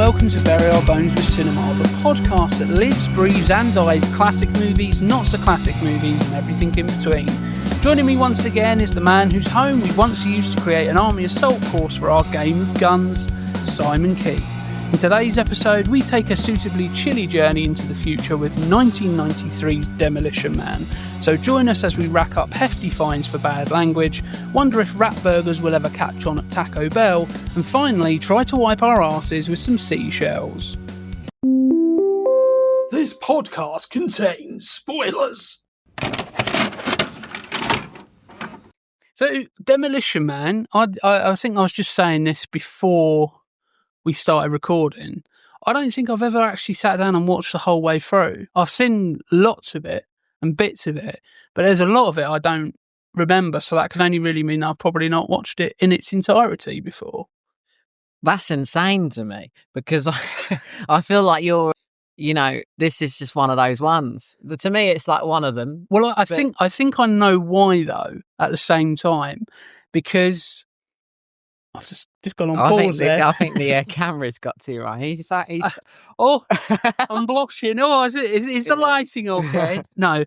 welcome to Bury Our Bones with Cinema, the podcast that lives, breathes and dies classic movies, not so classic movies and everything in between. Joining me once again is the man whose home we once used to create an army assault course for our game of guns, Simon Keet. In today's episode, we take a suitably chilly journey into the future with 1993's Demolition Man. So join us as we rack up hefty fines for bad language, wonder if rat burgers will ever catch on at Taco Bell, and finally try to wipe our asses with some seashells. This podcast contains spoilers. So, Demolition Man, I think I was just saying this before we started recording. I don't think I've ever actually sat down and watched the whole way through. I've seen lots of it and bits of it, but there's a lot of it I don't remember, so that can only really mean I've probably not watched it in its entirety before. That's insane to me, because I feel like this is just one of those ones. To me, it's like one of them. Well, I think I know why, though, at the same time, because I've just gone on pause there. I think the camera's got to you, right? He's I'm blushing. Oh, is the lighting okay? No.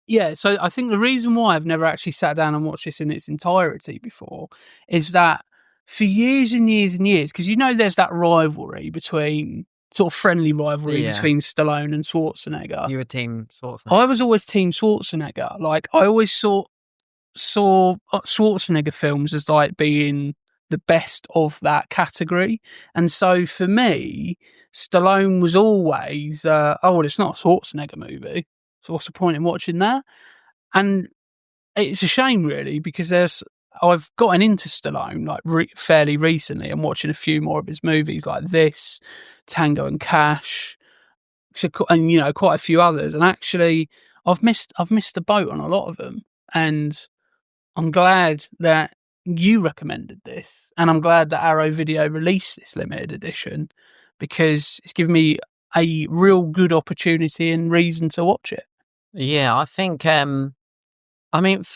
Yeah, so I think the reason why I've never actually sat down and watched this in its entirety before is that for years and years and years, because there's that rivalry between, sort of friendly rivalry between Stallone and Schwarzenegger. You were team Schwarzenegger. I was always team Schwarzenegger. Like, I always saw Schwarzenegger films as like being the best of that category, and so for me, Stallone was always it's not a Schwarzenegger movie, so what's the point in watching that? And it's a shame, really, because I've gotten into Stallone like fairly recently and watching a few more of his movies like this, Tango and Cash, and quite a few others, and actually I've missed the boat on a lot of them, and I'm glad that you recommended this, and I'm glad that Arrow Video released this limited edition, because it's given me a real good opportunity and reason to watch it. Yeah, I think, for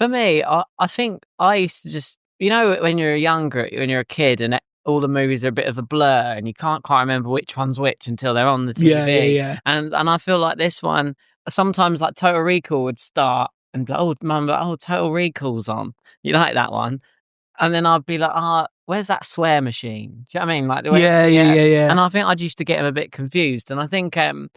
me, I think I used to just, when you're a kid and all the movies are a bit of a blur and you can't quite remember which one's which until they're on the TV. Yeah. And I feel like this one, sometimes like Total Recall would start and be like, Total Recall's on. You like that one? And then I'd be like, where's that swear machine? Do you know what I mean? Like, Yeah. And I think I used to get him a bit confused. And I think it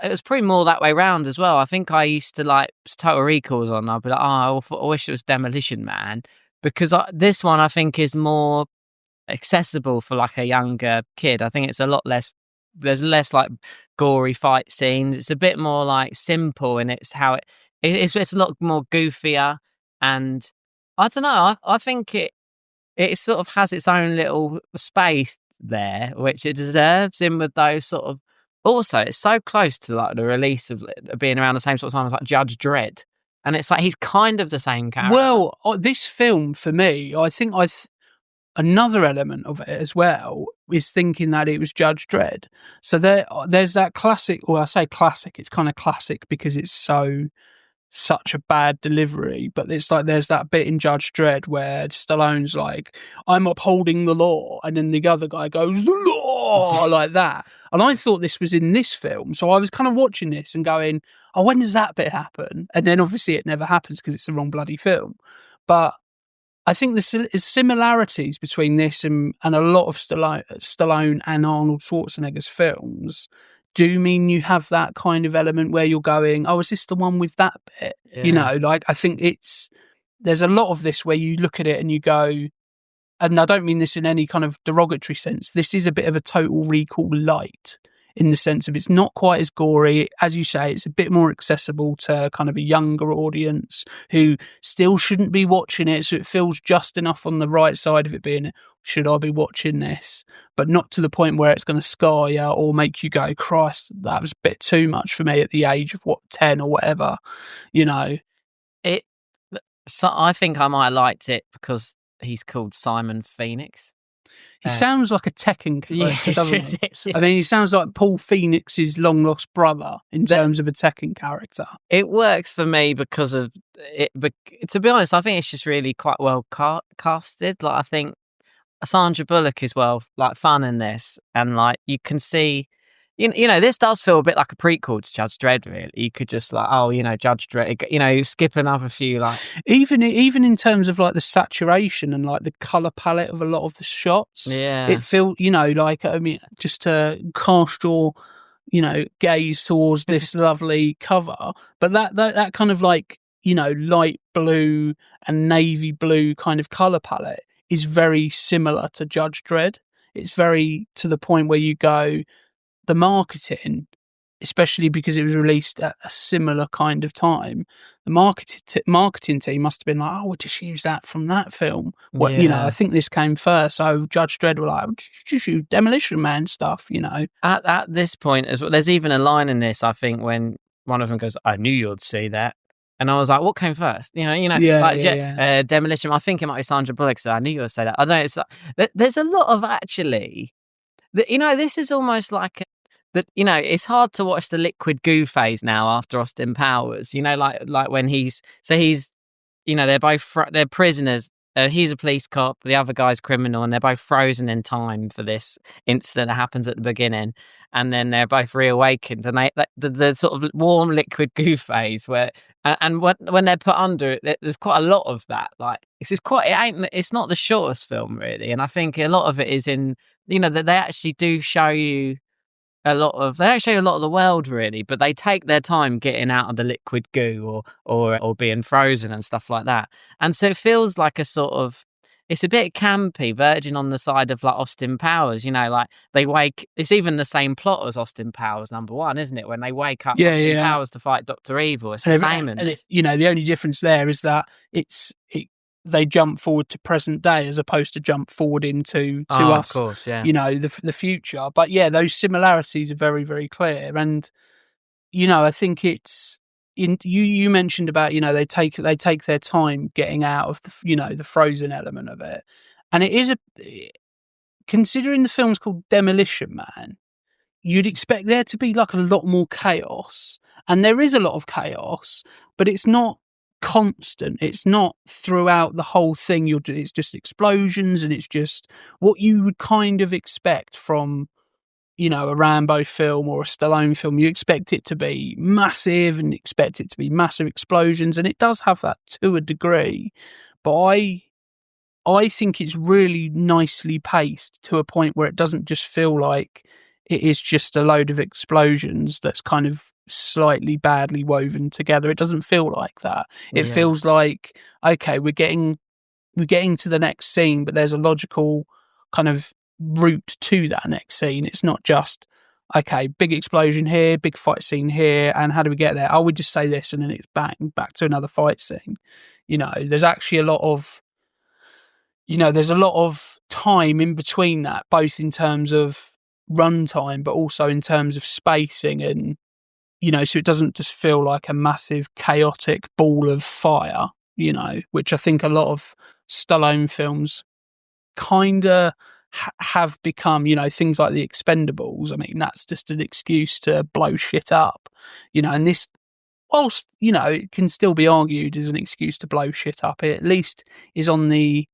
was probably more that way round as well. I think I used to like Total Recalls on. I'd be like, I wish it was Demolition Man, because this one I think is more accessible for like a younger kid. I think it's a lot less. There's less like gory fight scenes. It's a bit more like simple, and it's how it's a lot more goofier. And I don't know. I think it sort of has its own little space there, which it deserves. In with those sort of. Also, it's so close to like the release of being around the same sort of time as like Judge Dredd, and it's like he's kind of the same character. Well, this film for me, I think another element of it as well is thinking that it was Judge Dredd. So there's that classic. Well, I say classic. It's kind of classic because it's such a bad delivery, but it's like there's that bit in Judge Dredd where Stallone's like, I'm upholding the law, and then the other guy goes, the law, like that. And I thought this was in this film, so I was kind of watching this and going, oh, when does that bit happen? And then obviously it never happens because it's the wrong bloody film. But I think the similarities between this and a lot of Stallone and Arnold Schwarzenegger's films do mean you have that kind of element where you're going, oh, is this the one with that bit? Yeah. I think there's a lot of this where you look at it and you go, and I don't mean this in any kind of derogatory sense, this is a bit of a Total Recall light, in the sense of it's not quite as gory. As you say, it's a bit more accessible to kind of a younger audience who still shouldn't be watching it, so it feels just enough on the right side of it being, should I be watching this? But not to the point where it's going to scar you or make you go, Christ, that was a bit too much for me at the age of 10 or whatever, So I think I might have liked it because he's called Simon Phoenix. He sounds like a Tekken character, doesn't he? I mean, he sounds like Paul Phoenix's long-lost brother in terms of a Tekken character. It works for me because of it. But to be honest, I think it's just really quite well casted. Like, I think Sandra Bullock is like fun in this, and like you can see, you know, this does feel a bit like a prequel to Judge Dredd. Really, you could just like, oh, you know, Judge Dredd, you know, skip another few like even in terms of like the saturation and like the color palette of a lot of the shots. Yeah, it felt, you know, like, I mean, just to cast your, you know, gaze towards this lovely cover, but that kind of like, you know, light blue and navy blue kind of color palette is very similar to Judge Dredd. It's very to the point where you go, the marketing, especially because it was released at a similar kind of time, the marketing team must have been like, oh, we'll just use that from that film. What, you know, I think this came first. So Judge Dredd were like, just use Demolition Man stuff, you know. At this point as well, there's even a line in this, I think, when one of them goes, I knew you'd see that. And I was like, what came first? Demolition. I think it might be Sandra Bullock said, I knew you would say that. I don't know. It's like, there's a lot of actually, you know, this is almost like that. You know, it's hard to watch the liquid goo phase now after Austin Powers. You know, like when he's, you know, they're prisoners. He's a police cop, the other guy's criminal, and they're both frozen in time for this incident that happens at the beginning. And then they're both reawakened, and the sort of warm liquid goo phase where, and when they're put under it, there's quite a lot of that. Like it's not the shortest film really, and I think a lot of it is in, you know, that they actually do show you a lot of the world really, but they take their time getting out of the liquid goo or being frozen and stuff like that. And so it feels like a sort of, it's a bit campy, verging on the side of like Austin Powers, you know, like it's even the same plot as Austin Powers #1, isn't it? When they wake up Austin Powers to fight Dr. Evil, it's the same. You know, the only difference there is that they jump forward to present day as opposed to jump forward into us, of course, yeah. You know, the future. But yeah, those similarities are very, very clear. And, you know, I think it's you mentioned about, you know, they take their time getting out of the, you know, the frozen element of it. And it is considering the film's called Demolition Man, you'd expect there to be like a lot more chaos. And there is a lot of chaos, but it's not constant. It's not throughout the whole thing. It's just explosions, and it's just what you would kind of expect from, you know, a Rambo film or a Stallone film. You expect it to be massive and expect it to be massive explosions, and it does have that to a degree. But I think it's really nicely paced to a point where it doesn't just feel like it is just a load of explosions that's kind of slightly badly woven together. It doesn't feel like that. It feels like, okay, we're getting to the next scene, but there's a logical kind of route to that next scene. It's not just, okay, big explosion here, big fight scene here, and how do we get there? Oh, we just say this, and then it's back to another fight scene. You know, there's actually a lot of, you know, there's a lot of time in between that, both in terms of runtime, but also in terms of spacing, and, you know, so it doesn't just feel like a massive chaotic ball of fire, you know, which I think a lot of Stallone films kind of have become, you know, things like The Expendables. I mean, that's just an excuse to blow shit up, you know, and this, whilst, you know, it can still be argued as an excuse to blow shit up, it at least is on the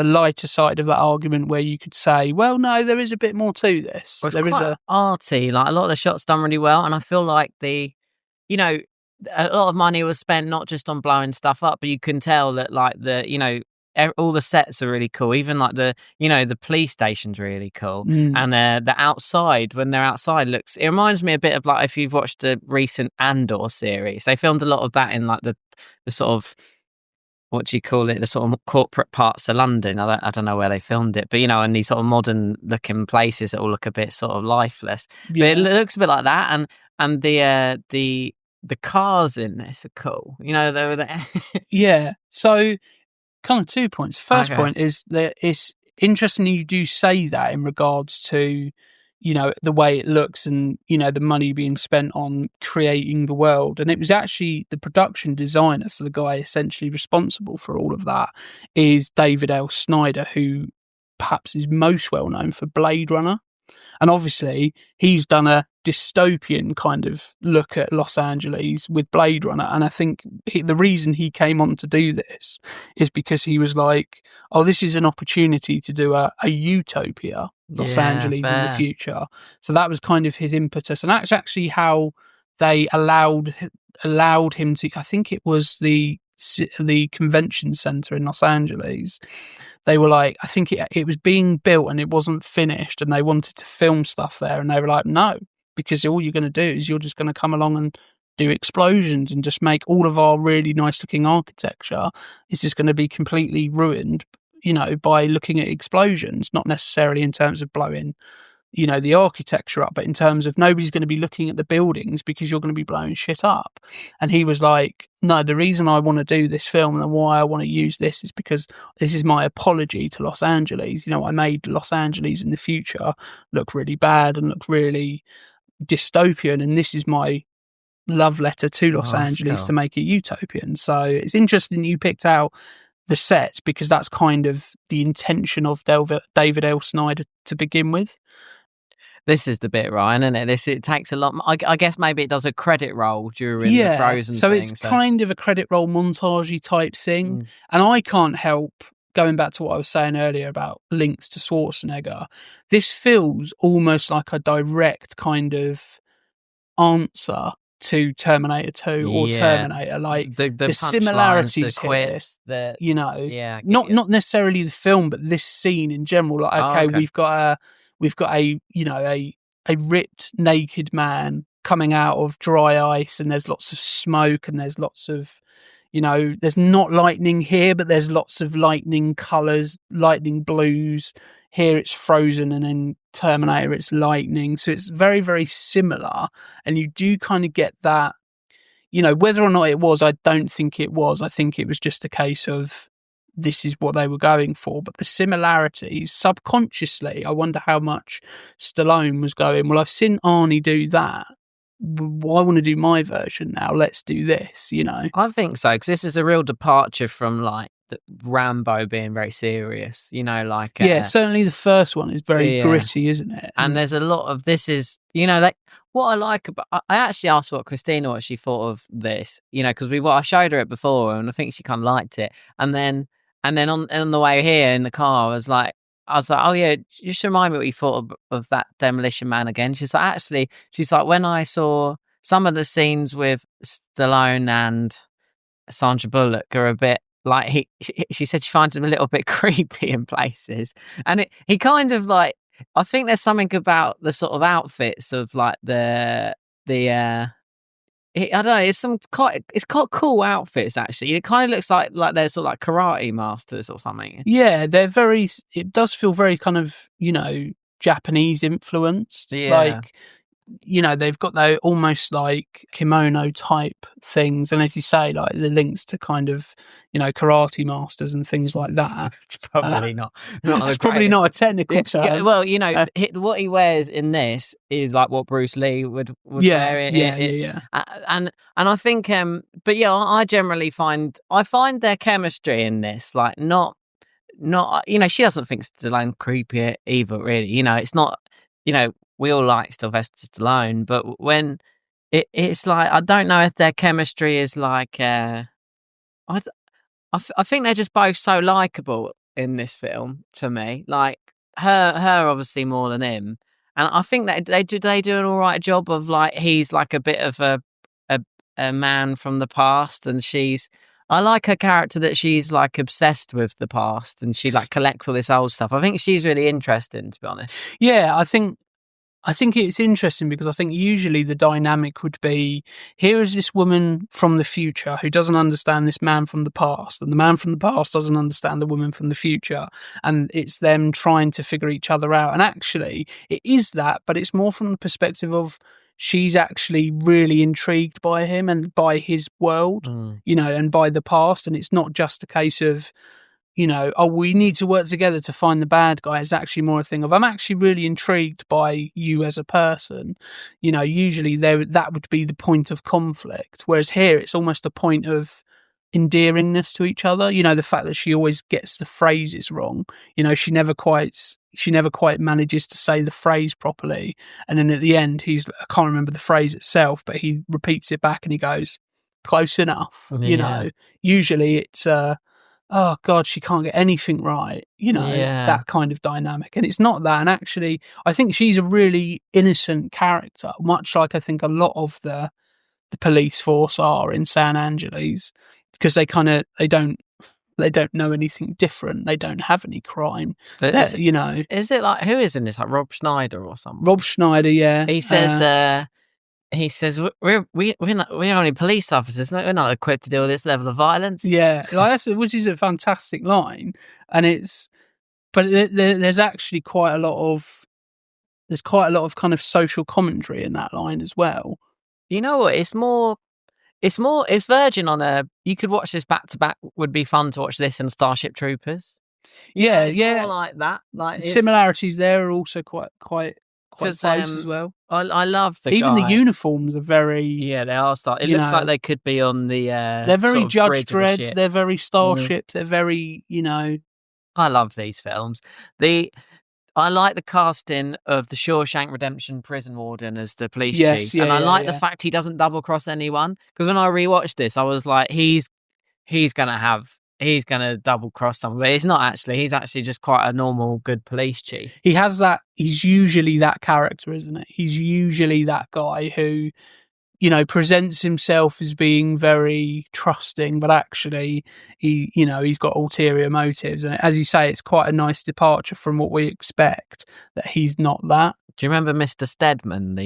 lighter side of that argument, where you could say, well, no, there is a bit more to this. Well, there is arty, like a lot of the shots done really well, and I feel like you know, a lot of money was spent not just on blowing stuff up, but you can tell that, like, you know, all the sets are really cool. Even like you know, the police station's really cool, and the outside, when they're outside, it reminds me a bit of like if you've watched the recent Andor series. They filmed a lot of that in like the sort of, what do you call it, the sort of corporate parts of London. I don't know where they filmed it, but, you know, in these sort of modern looking places that all look a bit sort of lifeless. Yeah. But it looks a bit like that, and the cars in this are cool. You know, they were there. Yeah. So kind of 2 points. First point is that it's interesting you do say that in regards to, you know, the way it looks and, you know, the money being spent on creating the world. And it was actually the production designer, so the guy essentially responsible for all of that, is David L. Snyder, who perhaps is most well known for Blade Runner. And obviously, he's done a dystopian kind of look at Los Angeles with Blade Runner. And I think the reason he came on to do this is because he was like, oh, this is an opportunity to do a utopia, Los Angeles in the future. So that was kind of his impetus. And that's actually how they allowed him to, I think it was the convention center in Los Angeles. They were like, I think it was being built and it wasn't finished, and they wanted to film stuff there, and they were like, no, because all you're going to do is you're just going to come along and do explosions and just make all of our really nice looking architecture is just going to be completely ruined, by looking at explosions, not necessarily in terms of blowing the architecture up, but in terms of nobody's going to be looking at the buildings because you're going to be blowing shit up. And he was like, no, the reason I want to do this film and why I want to use this is because this is my apology to Los Angeles. I made Los Angeles in the future look really bad and look really dystopian, and this is my love letter to Los Angeles to make it utopian. So it's interesting you picked out the sets, because that's kind of the intention of David L. Snyder to begin with. This is the bit, Ryan, isn't it? It takes a lot. I guess maybe it does a credit roll during the Frozen so thing. It's kind of a credit roll montagey type thing. And I can't help, going back to what I was saying earlier about links to Schwarzenegger, this feels almost like a direct kind of answer to Terminator 2 or Terminator. Like the similarities, the quips, here, not necessarily the film, but this scene in general. Like, okay. we've got a ripped naked man coming out of dry ice, and there's lots of smoke, and there's lots of, there's not lightning here, but there's lots of lightning colours, lightning blues. Here it's frozen, and in Terminator it's lightning. So it's very, very similar. And you do kind of get that, whether or not it was, I don't think it was. I think it was just a case of this is what they were going for. But the similarities, subconsciously, I wonder how much Stallone was going, well, I've seen Arnie do that. Well, I want to do my version now. Let's do this, I think so, because this is a real departure from Rambo being very serious, certainly the first one is very gritty, isn't it? And there's a lot of this is, what I like about, I actually asked Christina what she thought of this, because I showed her it before, and I think she kind of liked it. And then on the way here in the car, I was like, oh yeah, just remind me what you thought of that Demolition Man again. She's like, when I saw some of the scenes with Stallone and Sandra Bullock are a bit like, she said she finds him a little bit creepy in places. And he kind of like, I think there's something about the sort of outfits of like I don't know, it's quite cool outfits actually. It kind of looks like they're sort of like karate masters or something. Yeah, it does feel very kind of, Japanese influenced. Yeah. Like, they've got those almost like kimono type things. And as you say, like the links to kind of, karate masters and things like that. It's probably not it's probably not a technical term. Yeah, well, what he wears in this is like what Bruce Lee would wear. Yeah. And I think, but yeah, I generally find their chemistry in this, like not, she doesn't think Stallone creepy either, really. It's not, we all like Sylvester Stallone, but when it's like, I don't know if their chemistry is like, I think they're just both so likable in this film to me. Like her obviously more than him, and I think that they do an all right job of like, he's like a bit of a man from the past, and I like her character that she's like obsessed with the past, and she like collects all this old stuff. I think she's really interesting, to be honest. Yeah, I think it's interesting because I think usually the dynamic would be, here is this woman from the future who doesn't understand this man from the past, and the man from the past doesn't understand the woman from the future, and it's them trying to figure each other out. And actually, it is that, but it's more from the perspective of she's actually really intrigued by him and by his world, and by the past. And it's not just a case of, oh, we need to work together to find the bad guy. It's actually more a thing of, I'm actually really intrigued by you as a person. Usually that would be the point of conflict. Whereas here, it's almost a point of, endearingness to each other. You know, the fact that she always gets the phrases wrong. You know, she never quite manages to say the phrase properly. And then at the end, I can't remember the phrase itself, but he repeats it back and he goes, close enough. You know, usually it's, oh God, she can't get anything right. You know, that kind of dynamic. And it's not that. And actually, I think she's a really innocent character, much like I think a lot of the police force are in San Angeles, because they don't know anything different. They don't have any crime. You know, is it like, who is in this? Like Rob Schneider or something? Rob Schneider, yeah. He says, we're only police officers. We're not equipped to deal with this level of violence. Yeah, like which is a fantastic line, and but there's actually quite a lot of kind of social commentary in that line as well. You know what? It's verging on you could watch this back to back. Would be fun to watch this and Starship Troopers. It's more like that. Like similarities there are also quite close as well. I love the the uniforms are very. Yeah, they are. It looks like they could be on the. They're very Judge Dredd. They're very Starship. They're very, you know. I love these films. I like the casting of the Shawshank Redemption prison warden as the police chief, and I like the fact he doesn't double cross anyone. Because when I rewatched this, I was like, he's gonna double cross someone, but he's not actually. He's actually just quite a normal, good police chief. He has that. He's usually that character, isn't it? He's usually that guy who, you know, presents himself as being very trusting, but actually he's got ulterior motives. And as you say, it's quite a nice departure from what we expect, that he's not that. Do you remember Mr. Stedman?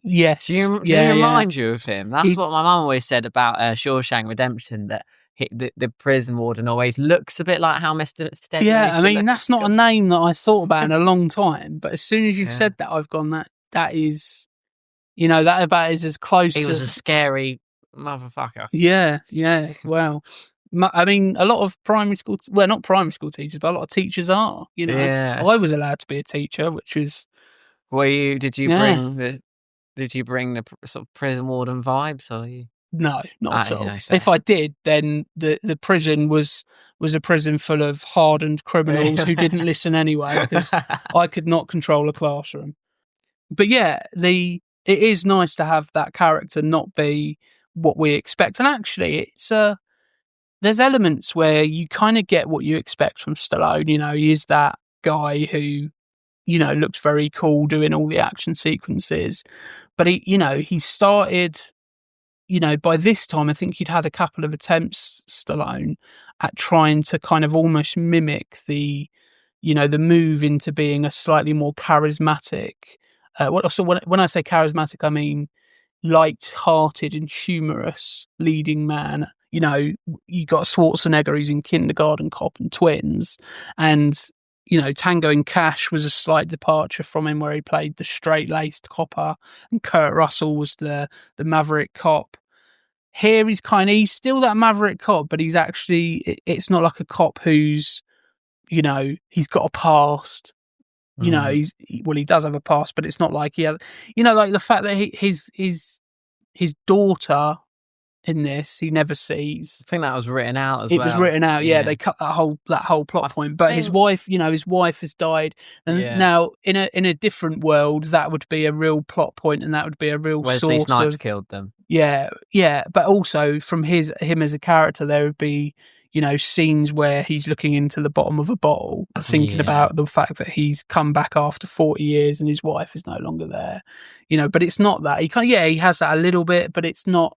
Yes. Do he remind you of him? That's what my mum always said about Shawshank Redemption, that the prison warden always looks a bit like how Mr. Stedman. Yeah, I mean, that's not a name that I thought about in a long time, but as soon as you've said that, I've gone, that is... You know, that about is as close to... He was a scary motherfucker. Yeah. Well, I mean, a lot of primary school... Well, not primary school teachers, but a lot of teachers are, you know. Yeah. I was allowed to be a teacher, which was... Did you bring the sort of prison warden vibes, or you... No, not at all. If I did, then the prison was a prison full of hardened criminals who didn't listen anyway, because I could not control a classroom. But yeah, it is nice to have that character not be what we expect. And actually, there's elements where you kind of get what you expect from Stallone. You know, he is that guy who, you know, looked very cool doing all the action sequences. But he started, you know, by this time, I think he'd had a couple of attempts, Stallone, at trying to kind of almost mimic the move into being a slightly more charismatic. So when I say charismatic, I mean light-hearted and humorous leading man. You know, you got Schwarzenegger, who's in Kindergarten Cop and Twins, and you know, Tango and Cash was a slight departure from him, where he played the straight-laced copper, and Kurt Russell was the maverick cop. Here he's still that maverick cop, but he's actually, it's not like a cop who's, you know, he's got a past. You know, he does have a past, but it's not like he has, you know, like the fact that his daughter in this he never sees. I think that was written out as well. It was written out, yeah. They cut that whole plot point. But his wife has died, and now in a different world, that would be a real plot point, and that would be a real Wesley source Snipes of, killed them. Yeah. But also from him as a character, there would be, you know, scenes where he's looking into the bottom of a bottle, thinking about the fact that he's come back after 40 years and his wife is no longer there, you know. But it's not that he has that a little bit, but it's not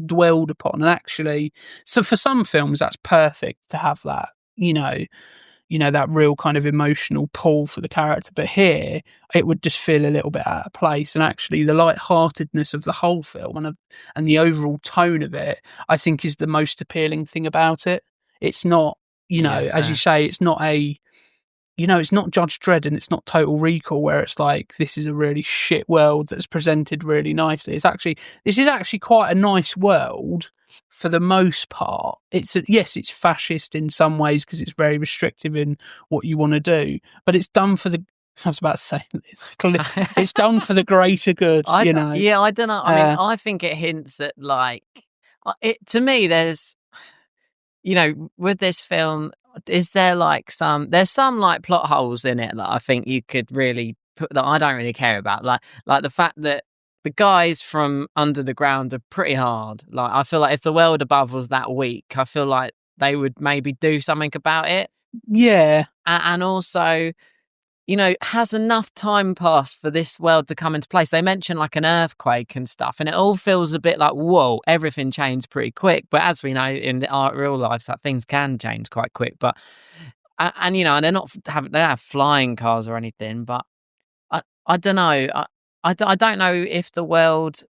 dwelled upon. And actually, so for some films, that's perfect to have that, you know, that real kind of emotional pull for the character. But here, it would just feel a little bit out of place. And actually, the lightheartedness of the whole film and the overall tone of it, I think, is the most appealing thing about it. It's not, you know, as you say, it's not it's not Judge Dredd and it's not Total Recall, where it's like, this is a really shit world that's presented really nicely. This is actually quite a nice world for the most part. It's fascist in some ways because it's very restrictive in what you want to do, but it's done for the, I was about to say, it's done for the greater good, you know? Yeah, I don't know. I mean, I think it hints at, like, to me, there's, with this film, is there like there's some like plot holes in it that I think you could really put that I don't really care about, like the fact that the guys from under the ground are pretty hard. Like, I feel like if the world above was that weak, I feel like they would maybe do something about it. Yeah. And also, has enough time passed for this world to come into place? They mention like an earthquake and stuff, and it all feels a bit like, whoa, everything changed pretty quick. But as we know in our real lives, that things can change quite quick. But and they're not they don't have flying cars or anything. But I don't know. I don't know if the world,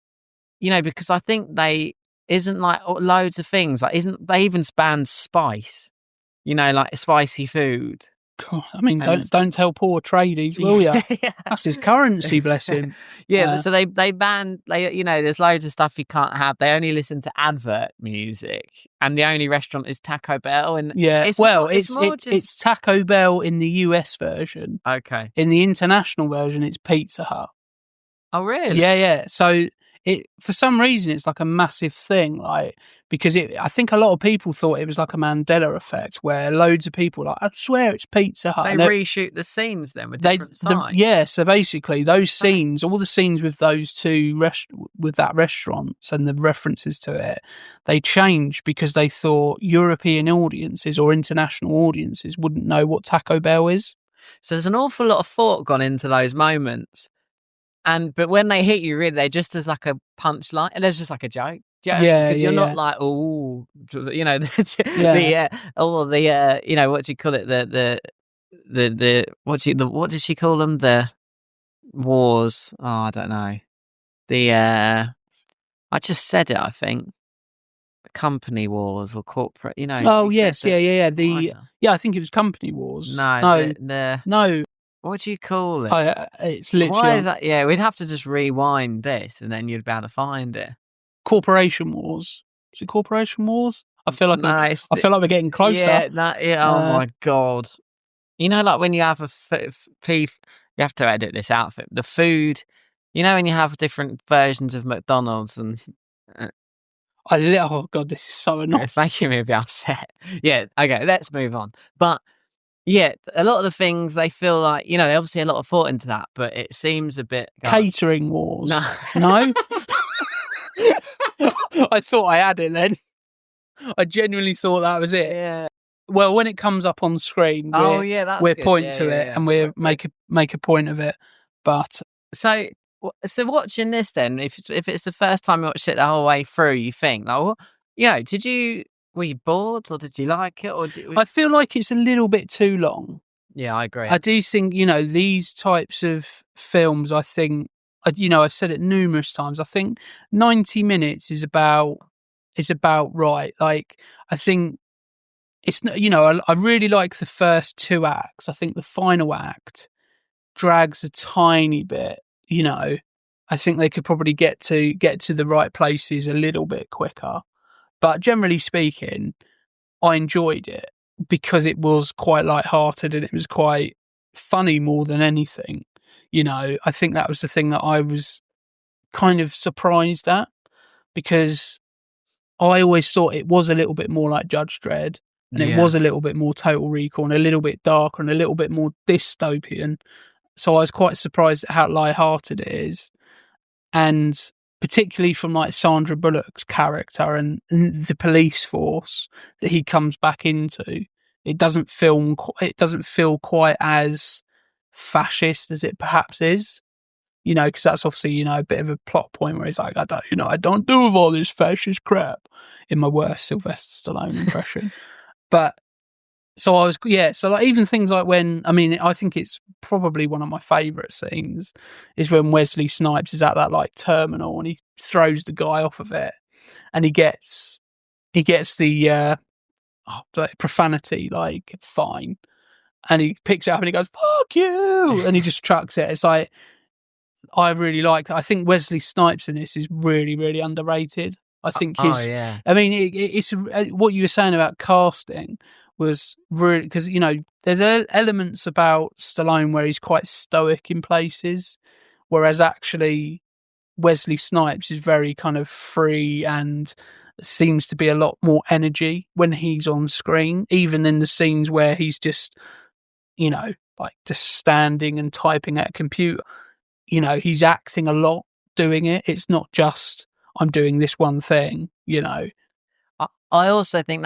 because I think they isn't like loads of things. Like, isn't they even span spice? Like spicy food. God, I mean, don't tell poor tradies, will you? Yeah. That's his currency, bless him. Yeah, so they ban, there's loads of stuff you can't have. They only listen to advert music, and the only restaurant is Taco Bell. And yeah, it's Taco Bell in the US version. Okay. In the international version, it's Pizza Hut. Oh, really? Yeah. So for some reason, it's like a massive thing, like, because I think a lot of people thought it was like a Mandela effect, where loads of people I swear it's Pizza Hut. They reshoot the scenes then with different signs. So basically those scenes, all the scenes with those two with that restaurants and the references to it, they changed because they thought European audiences or international audiences wouldn't know what Taco Bell is. So there's an awful lot of thought gone into those moments. But when they hit you, really, they're just as like a punchline, and there's just like a joke. Because you're not like, oh, what do you call it? What did she call them? The wars? Oh, I don't know. I just said it. I think the company wars or corporate. Oh yes, yeah. I think it was company wars. No. What do you call it? It's literally. Why is that? Yeah, we'd have to just rewind this, and then you'd be able to find it. Corporation Wars. Is it Corporation Wars? I feel like we're getting closer. Yeah. Oh my god! Like when you have you have to edit this out. The food. When you have different versions of McDonald's and. Oh god, this is so annoying. It's making me a bit upset. Yeah. Okay, let's move on. But. Yeah, a lot of the things they feel like, they obviously a lot of thought into that, but it seems a bit... Catering wars. No? I thought I had it then. I genuinely thought that was it. Yeah. Well, when it comes up on screen, we're pointing to it and we make a point of it. But so watching this then, if it's the first time you watched it the whole way through, you think, were you bored or did you like it? I feel like it's a little bit too long. Yeah, I agree. I do think, these types of films, I think, I've said it numerous times, I think 90 minutes is about right. Like, I think it's, I really like the first two acts. I think the final act drags a tiny bit, I think they could probably get to the right places a little bit quicker. But generally speaking, I enjoyed it because it was quite lighthearted and it was quite funny more than anything. I think that was the thing that I was kind of surprised at, because I always thought it was a little bit more like Judge Dredd, and it was a little bit more Total Recall and a little bit darker and a little bit more dystopian. So I was quite surprised at how lighthearted it is. And particularly from like Sandra Bullock's character and the police force that he comes back into, it doesn't feel quite as fascist as it perhaps is, because that's obviously, a bit of a plot point where he's like, I don't do with all this fascist crap, in my worst Sylvester Stallone impression. But so I was, so like even things like I think it's probably one of my favourite scenes is when Wesley Snipes is at that like terminal and he throws the guy off of it and he gets the profanity like fine, and he picks it up and he goes, fuck you, and he just chucks it. It's like, I really like that. I think Wesley Snipes in this is really, really underrated. I think it's what you were saying about casting was really, because there's elements about Stallone where he's quite stoic in places, whereas actually Wesley Snipes is very kind of free and seems to be a lot more energy when he's on screen, even in the scenes where he's just, you know, like just standing and typing at a computer. You know, he's acting a lot doing it. It's not just, I'm doing this one thing, you know. I also think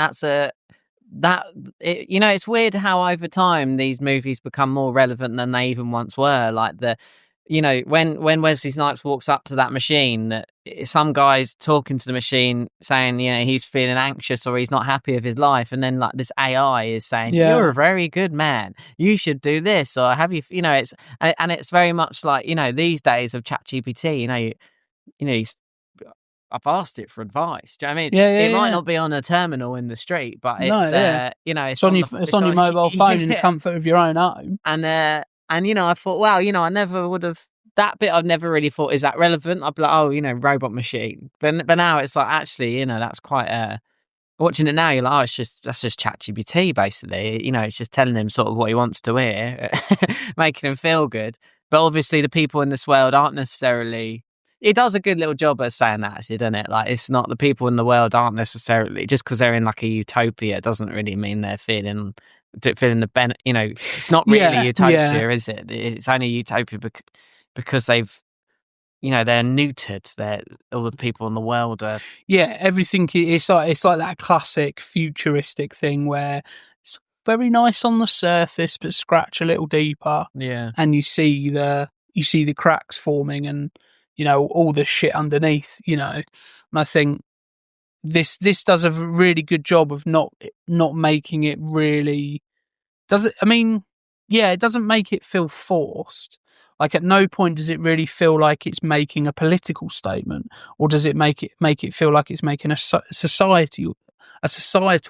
it's weird how over time these movies become more relevant than they even once were. Like when Wesley Snipes walks up to that machine, some guy's talking to the machine saying, you know, he's feeling anxious or he's not happy with his life, and then like this AI is saying, you're a very good man, you should do this, or have you, you know, it's very much like, you know, these days of ChatGPT, you know, I've asked it for advice. Do you know what I mean? It might not be on a terminal in the street, but it's you know, it's on your mobile phone in the comfort of your own home. And you know, I thought, wow, you know, I never would have, that bit I've never really thought, is that relevant? I'd be like, oh, you know, robot machine. But now it's like, actually, you know, that's quite watching it now, you're like, oh, that's just ChatGPT basically. You know, it's just telling him sort of what he wants to hear, making him feel good. But obviously the people in this world aren't necessarily, it does a good little job of saying that, actually, doesn't it? Like, it's not, the people in the world aren't necessarily, just because they're in like a utopia doesn't really mean they're feeling the benefit. You know, it's not really utopia, is it? It's only utopia because they've, you know, they're neutered. All the people in the world are. Yeah, everything. It's like that classic futuristic thing where it's very nice on the surface, but scratch a little deeper. Yeah, and you see the cracks forming, and you know all the shit underneath. You know, and I think this does a really good job of not making it really. Does it? I mean, yeah, it doesn't make it feel forced. Like at no point does it really feel like it's making a political statement, or does it make it feel like it's making a societal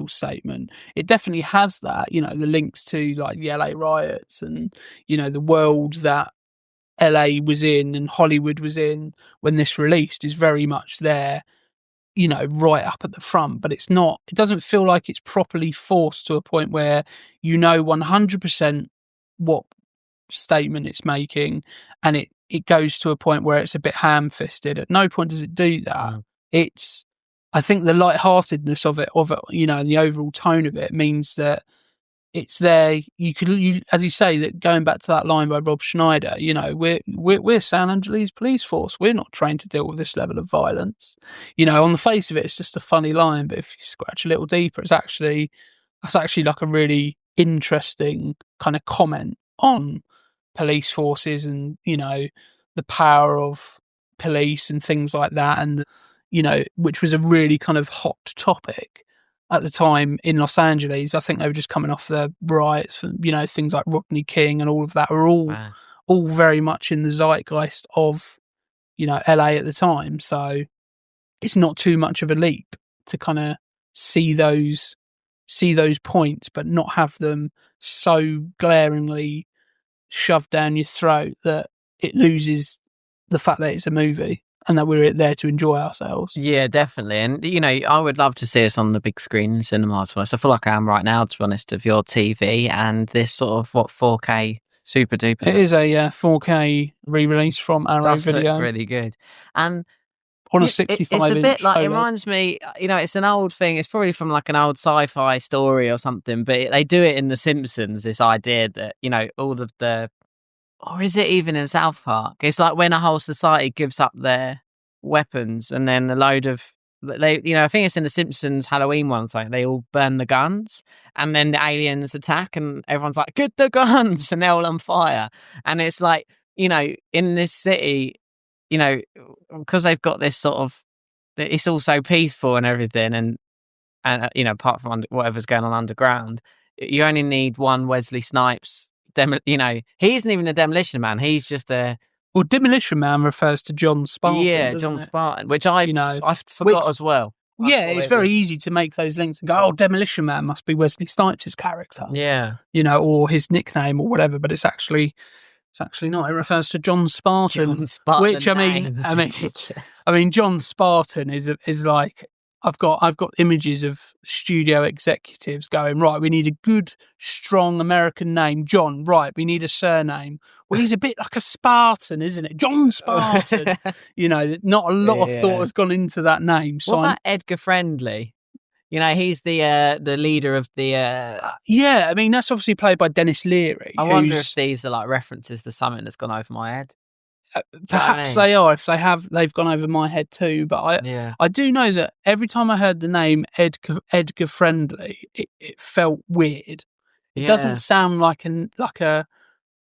statement. It definitely has that, you know, the links to like the LA riots and, you know, the world that LA was in and Hollywood was in when this released is very much there, you know, right up at the front. But it doesn't feel like it's properly forced to a point where you know 100% what statement it's making, and it goes to a point where it's a bit ham-fisted. At no point does it do that. I think the lightheartedness of it, you know, and the overall tone of it means that it's there. You as you say, that going back to that line by Rob Schneider, you know, we're San Angeles police force. We're not trained to deal with this level of violence. You know, on the face of it, it's just a funny line, but if you scratch a little deeper, that's actually like a really interesting kind of comment on police forces and, you know, the power of police and things like that, and you know, which was a really kind of hot topic at the time in Los Angeles. I think they were just coming off the riots, and you know, things like Rodney King and all of that were all very much in the zeitgeist of, you know, LA at the time. So it's not too much of a leap to kind of see those points, but not have them so glaringly shoved down your throat that it loses the fact that it's a movie and that we're there to enjoy ourselves. Yeah, definitely. And, you know, I would love to see us on the big screen in cinemas. To be honest, I feel like I am right now, to be honest, of your TV and this sort of, 4K super duper. It is a 4K re-release from Arrow Video. Look really good. And on a 65-inch it's a bit like, OLED. it reminds me, you know, it's an old thing. It's probably from like an old sci-fi story or something, but they do it in The Simpsons, this idea that, you know, all of the, or is it even in South Park? It's like when a whole society gives up their weapons and then a load of, they, you know, I think it's in The Simpsons Halloween one, like they all burn the guns and then the aliens attack and everyone's like, get the guns, and they're all on fire. And it's like, you know, in this city, you know, because they've got this sort of, it's all so peaceful and everything, and you know, apart from whatever's going on underground, you only need one Wesley Snipes. You know, he isn't even a Demolition Man. He's just a. Well, Demolition Man refers to John Spartan. Yeah, John Spartan, which I forgot as well. Yeah, it's very easy to make those links and go, "Oh, Demolition Man must be Wesley Snipes' character." Yeah, you know, or his nickname or whatever. But it's actually not. It refers to John Spartan, John Spartan, which I mean, John Spartan is like, I've got images of studio executives going, right, we need a good, strong American name. John, right, we need a surname. Well, he's a bit like a Spartan, isn't it? John Spartan. Not a lot of thought has gone into that name. What about Edgar Friendly? He's the leader of the... yeah, I mean, that's obviously played by Dennis Leary. I wonder if these are like references to something that's gone over my head. Perhaps they are. If they have, they've gone over my head too. But I do know that every time I heard the name Edgar Friendly, it felt weird. It doesn't sound like a.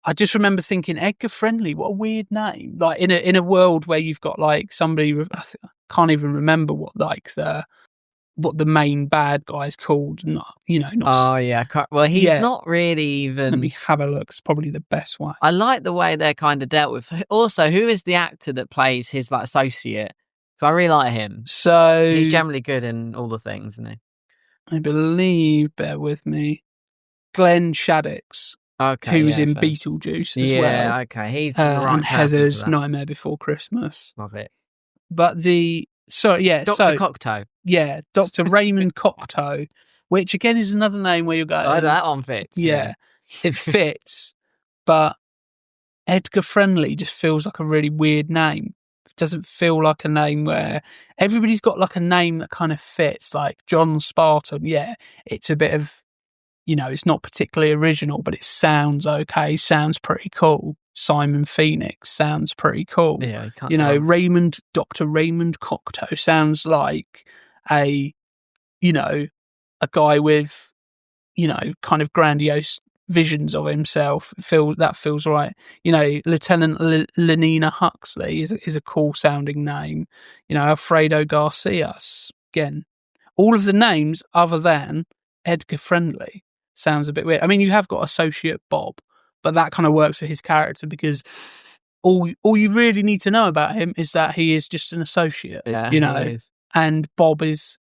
I just remember thinking Edgar Friendly. What a weird name! Like in a world where you've got like somebody. I can't even remember what the main bad guy's called. Oh yeah, well he's not really even. Let me have a look. It's probably the best one. I like the way they're kind of dealt with. Also, who is the actor that plays his like associate? Because I really like him. So he's generally good in all the things, isn't he? I believe. Bear with me. Glenn Shaddix. Okay, who's in Beetlejuice as well. Yeah, okay. He's the right and Heather's Nightmare Before Christmas. Love it. But Dr. Cocteau. Yeah, Dr. Raymond Cocteau, which again is another name where you go. Oh, that one fits. Yeah, it fits. But Edgar Friendly just feels like a really weird name. It doesn't feel like a name where everybody's got like a name that kind of fits. Like John Spartan, it's a bit of, it's not particularly original, but it sounds okay, sounds pretty cool. Simon Phoenix sounds pretty cool. Yeah, Dr. Raymond Cocteau sounds like a guy with, kind of grandiose visions of himself. That feels right. Lieutenant Lenina Huxley is a cool sounding name. Alfredo Garcia. Again, all of the names other than Edgar Friendly sounds a bit weird. I mean, you have got Associate Bob, but that kind of works for his character because all you really need to know about him is that he is just an associate. Yeah, and Bob is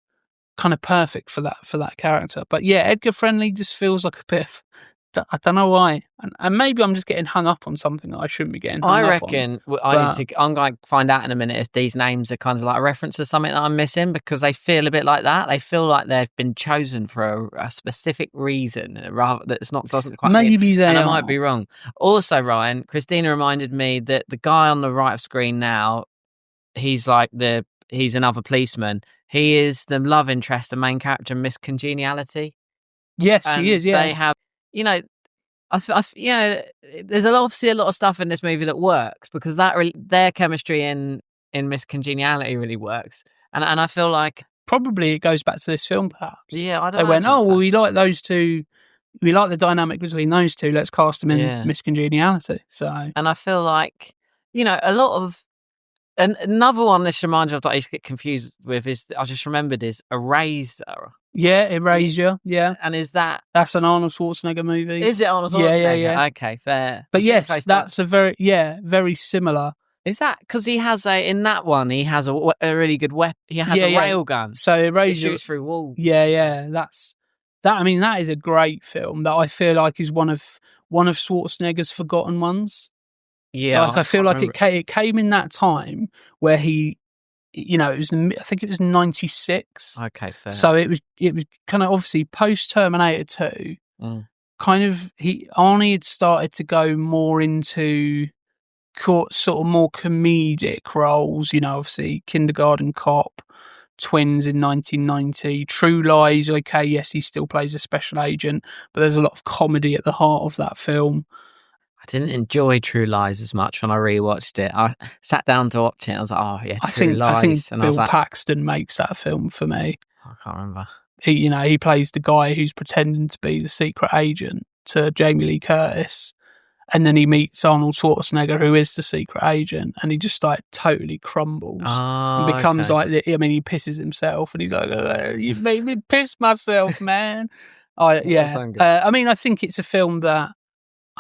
kind of perfect for that character. But yeah, Edgar Friendly just feels like a bit of, I don't know why, and maybe I'm just getting hung up on something that I shouldn't be getting hung up on. I reckon I'm going to find out in a minute if these names are kind of like a reference to something that I'm missing, because they feel a bit like that. They feel like they've been chosen for a specific reason, rather that's not doesn't quite. Maybe they. And are. I might be wrong. Also, Ryan, Christina reminded me that the guy on the right of screen now, he's another policeman. He is the love interest, the main character, Miss Congeniality. Yes, he is. Yeah, they have. There's obviously a lot of stuff in this movie that works because their chemistry in Miss Congeniality really works, and I feel like probably it goes back to this film, perhaps. Yeah, I don't. They went, well, we like those two. We like the dynamic between those two. Let's cast them in Miss Congeniality. So, and I feel like a lot of. And another one this reminds me of that I used to get confused with is I just remembered is Eraser. Yeah, Erasure. Yeah, and that's an Arnold Schwarzenegger movie? Is it Arnold Schwarzenegger? Yeah. Okay, fair. But yes, that's a very similar. Is that because he has in that one he has a really good weapon? He has a rail gun. So Erasure shoots through walls. Yeah. That's that. I mean, that is a great film that I feel like is one of Schwarzenegger's forgotten ones. Yeah, I feel like it came in that time where he, it was I think it was 96. Okay, fair. So it was kind of obviously post Terminator 2. Kind of Arnie had started to go more into sort of more comedic roles. Obviously Kindergarten Cop, Twins in 1990, True Lies. Okay, yes, he still plays a special agent, but there's a lot of comedy at the heart of that film. I didn't enjoy True Lies as much when I rewatched it. I sat down to watch it. I was like, "Oh yeah, True Lies." I think and Bill Paxton makes that film for me. I can't remember. He plays the guy who's pretending to be the secret agent to Jamie Lee Curtis, and then he meets Arnold Schwarzenegger, who is the secret agent, and he just like totally crumbles and becomes like. I mean, he pisses himself, and he's like, "You've made me piss myself, man." I mean, I think it's a film that.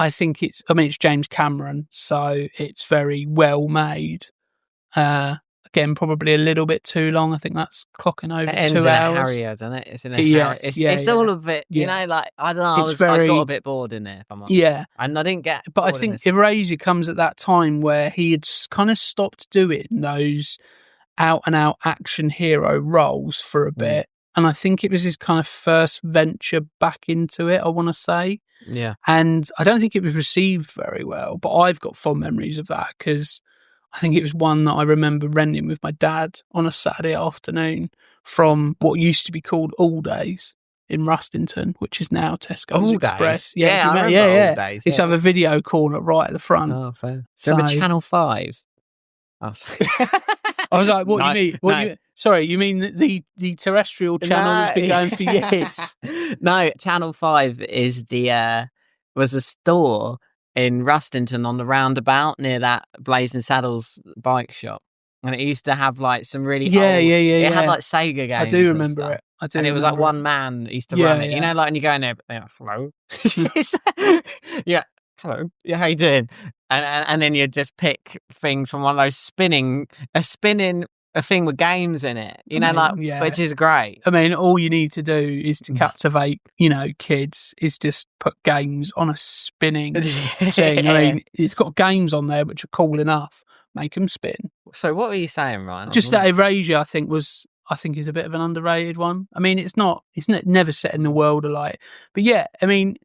It's James Cameron, so it's very well made. Again, probably a little bit too long. I think that's clocking over 2 hours. In a Harrier, doesn't it? It's in a Harrier. It's all a bit, like, I don't know, I got a bit bored in there, if I'm honest. Yeah. And I didn't get But I think Erasure comes at that time where he had kind of stopped doing those out and out action hero roles for a bit. And I think it was his kind of first venture back into it, I want to say. Yeah. And I don't think it was received very well, but I've got fond memories of that because I think it was one that I remember renting with my dad on a Saturday afternoon from what used to be called All Days in Rustington, which is now Tesco's All Express. Days? Yeah, I remember All Days, It's yeah. have a video corner right at the front. Oh, fair. So, remember Channel 5? Oh, sorry. I was like, what do you mean? Sorry, you mean the terrestrial channel that's been going for years? No, Channel 5 is was a store in Rustington on the roundabout near that Blazing Saddles bike shop. And it used to have like some really old... It had like Sega games. I do remember it. And it was like one man that used to run it. You know, like, and you go in there, hello? Yeah, hello. Yeah, how you doing? And then you just pick things from one of those spinning a thing with games in it, which is great. I mean, all you need to do is to captivate, kids is just put games on a spinning thing. I mean, it's got games on there which are cool enough. Make them spin. So what were you saying, Ryan? Just that Erasure, I think is a bit of an underrated one. I mean, it's never set in the world alight. But yeah, I mean,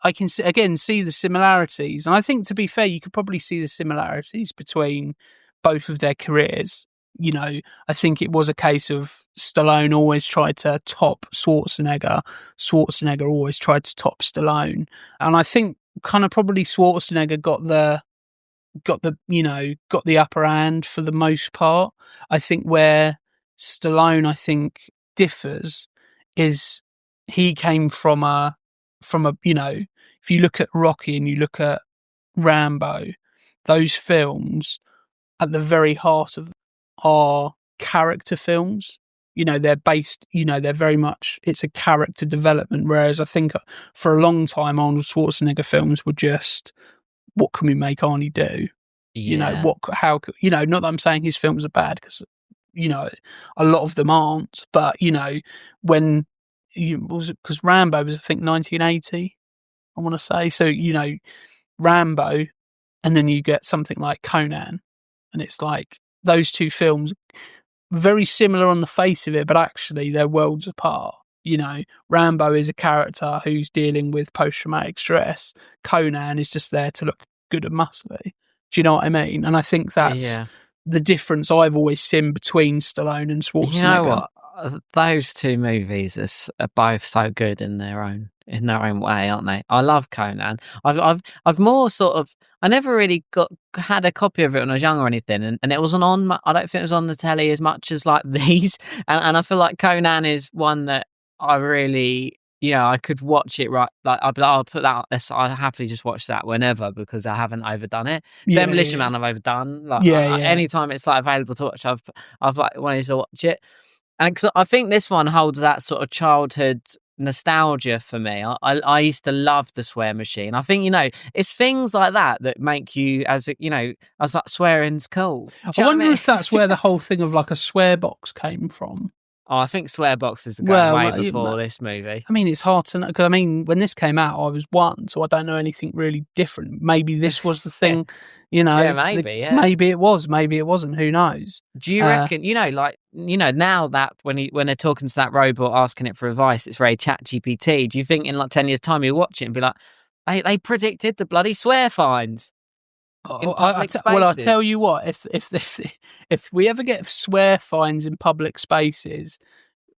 I can see the similarities. And I think, to be fair, you could probably see the similarities between both of their careers. I think it was a case of Stallone always tried to top Schwarzenegger. Schwarzenegger always tried to top Stallone. And I think kind of probably Schwarzenegger got the upper hand for the most part. I think where Stallone, differs is he came from a, if you look at Rocky and you look at Rambo, those films at the very heart of are character films. They're based, they're very much, it's a character development. Whereas I think for a long time, Arnold Schwarzenegger films were just, what can we make Arnie do? Yeah. Not that I'm saying his films are bad, because, a lot of them aren't, but, when because Rambo was, I think, 1980, I want to say. So, Rambo, and then you get something like Conan, and it's like those two films, very similar on the face of it, but actually they're worlds apart. Rambo is a character who's dealing with post-traumatic stress. Conan is just there to look good and muscly. Do you know what I mean? And I think that's the difference I've always seen between Stallone and Schwarzenegger. You know what? Those two movies are both so good in their own way, aren't they? I love Conan. I've more sort of, I never really had a copy of it when I was young or anything, and it wasn't on. I don't think it was on the telly as much as like these. And I feel like Conan is one that I really, I could watch it right. Like I'll put that. I'd happily just watch that whenever, because I haven't overdone it. Demolition Man I've overdone. Like anytime it's like available to watch, I've like wanted to watch it. And cause I think this one holds that sort of childhood nostalgia for me. I used to love the swear machine. I think, it's things like that make you, as like swearing's cool. I wonder if that's where the whole thing of like a swear box came from. Oh, I think swear boxes are going way before this movie. I mean, it's hard to know, because when this came out, I was 1, so I don't know anything really different. Maybe this was the thing, Yeah, maybe, Maybe it was, maybe it wasn't. Who knows? Do you reckon? Now that when they're talking to that robot asking it for advice, it's very ChatGPT. Do you think in like 10 years' time you'll watch it and be like, they predicted the bloody swear fines? I'll tell you what. If we ever get swear fines in public spaces,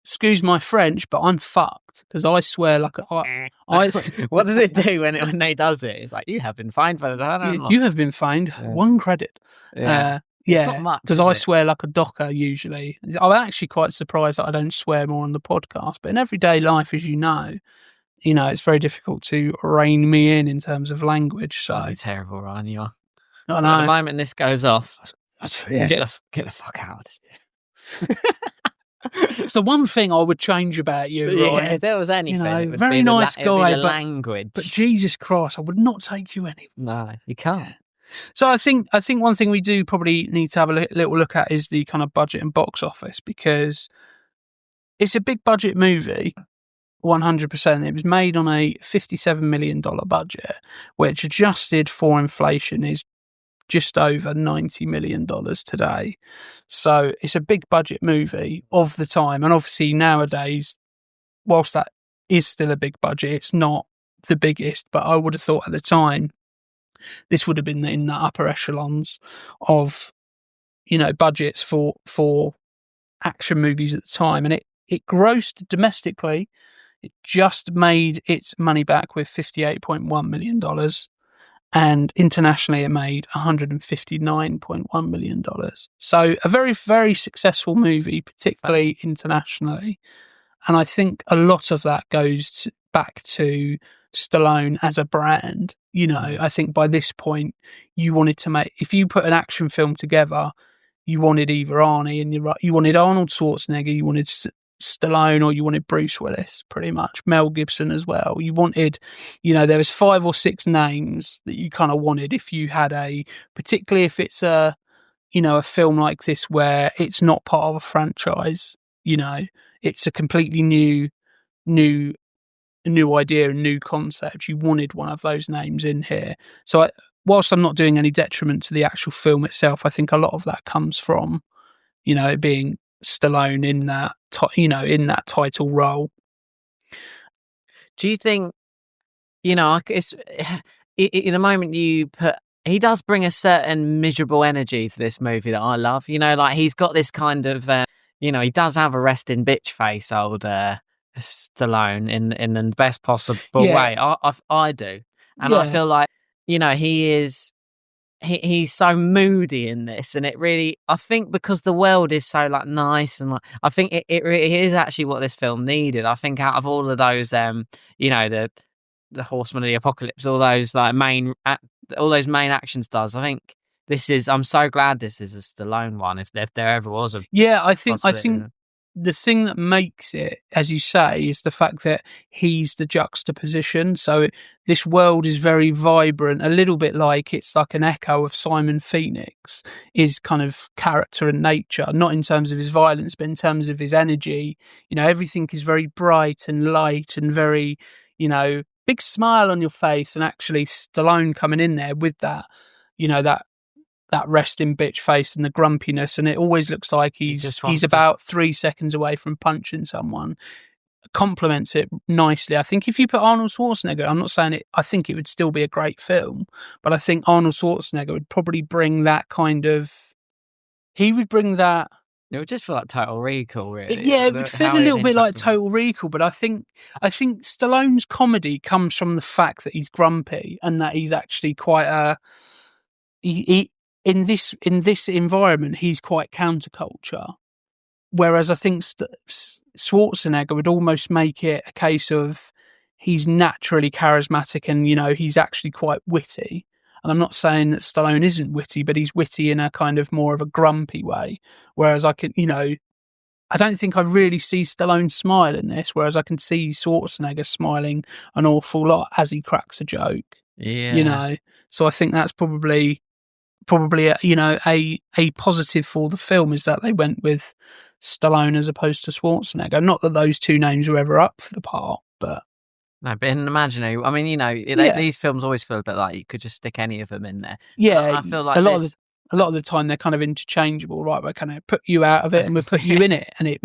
excuse my French, but I'm fucked, because I swear like What does it do when they does it? It's like, you have been fined for that. You have been fined 1 credit. It's not much, because I swear like a docker usually. I'm actually quite surprised that I don't swear more on the podcast, but in everyday life, as you know, it's very difficult to rein me in terms of language. So that'd be terrible, Ryan. You are. I know. At the moment this goes off, get the fuck out of this. It's the one thing I would change about you, Ryan. If there was anything, it would very be nice guy, the language. But Jesus Christ, I would not take you anywhere. No, you can't. So I think one thing we do probably need to have a little look at is the kind of budget and box office, because it's a big budget movie. 100%. It was made on a $57 million budget, which adjusted for inflation is just over $90 million today. So it's a big budget movie of the time. And obviously nowadays, whilst that is still a big budget, it's not the biggest, but I would have thought at the time, this would have been in the upper echelons of, budgets for action movies at the time. And it grossed domestically. It just made its money back with $58.1 million. And internationally, it made $159.1 million. So a very, very successful movie, particularly internationally. And I think a lot of that goes back to Stallone as a brand. I think by this point, you wanted to make, if you put an action film together, you wanted either Arnie and you wanted Arnold Schwarzenegger, you wanted Stallone, or you wanted Bruce Willis, pretty much. Mel Gibson as well. You wanted, there was 5 or 6 names that you kind of wanted if you had particularly if it's a film like this where it's not part of a franchise, it's a completely new idea, a new concept. You wanted one of those names in here. So whilst I'm not doing any detriment to the actual film itself, I think a lot of that comes from, it being Stallone in that, in that title role. Do you think, it's in the moment you put, he does bring a certain miserable energy to this movie that I love. He's got this kind of, he does have a resting bitch face, old Stallone, in the best possible way. I do, and I feel like he's so moody in this, and it really, I think, because the world is so nice, and I think it is actually what this film needed. I think out of all of those, the Horsemen of the Apocalypse, all those main action stars, I think this is. I'm so glad this is a Stallone one. If there ever was a I think the thing that makes it, as you say, is the fact that he's the juxtaposition. So this world is very vibrant, a little bit like it's like an echo of Simon Phoenix, his kind of character and nature, not in terms of his violence, but in terms of his energy. Everything is very bright and light and very, big smile on your face. And actually Stallone coming in there with that, that resting bitch face and the grumpiness, and it always looks like he's about 3 seconds away from punching someone. Complements it nicely. I think if you put Arnold Schwarzenegger, I'm not saying it, I think it would still be a great film, but I think Arnold Schwarzenegger would probably bring that kind of, he would bring that. It would just feel like Total Recall, really. Yeah, it would feel a little bit like Total Recall, but I think Stallone's comedy comes from the fact that he's grumpy and that he's actually quite in this environment, he's quite counterculture. Whereas I think Schwarzenegger would almost make it a case of he's naturally charismatic and, he's actually quite witty. And I'm not saying that Stallone isn't witty, but he's witty in a kind of more of a grumpy way. Whereas I can, I don't think I really see Stallone smile in this, whereas I can see Schwarzenegger smiling an awful lot as he cracks a joke. Yeah. So I think that's probably a positive for the film, is that they went with Stallone as opposed to Schwarzenegger. Not that those two names were ever up for the part, but no, but in an imaginary, I mean, these films always feel a bit like you could just stick any of them in there. Yeah, I feel like a lot of the time they're kind of interchangeable, right? We're kind of put you out of it and we put you in it, and it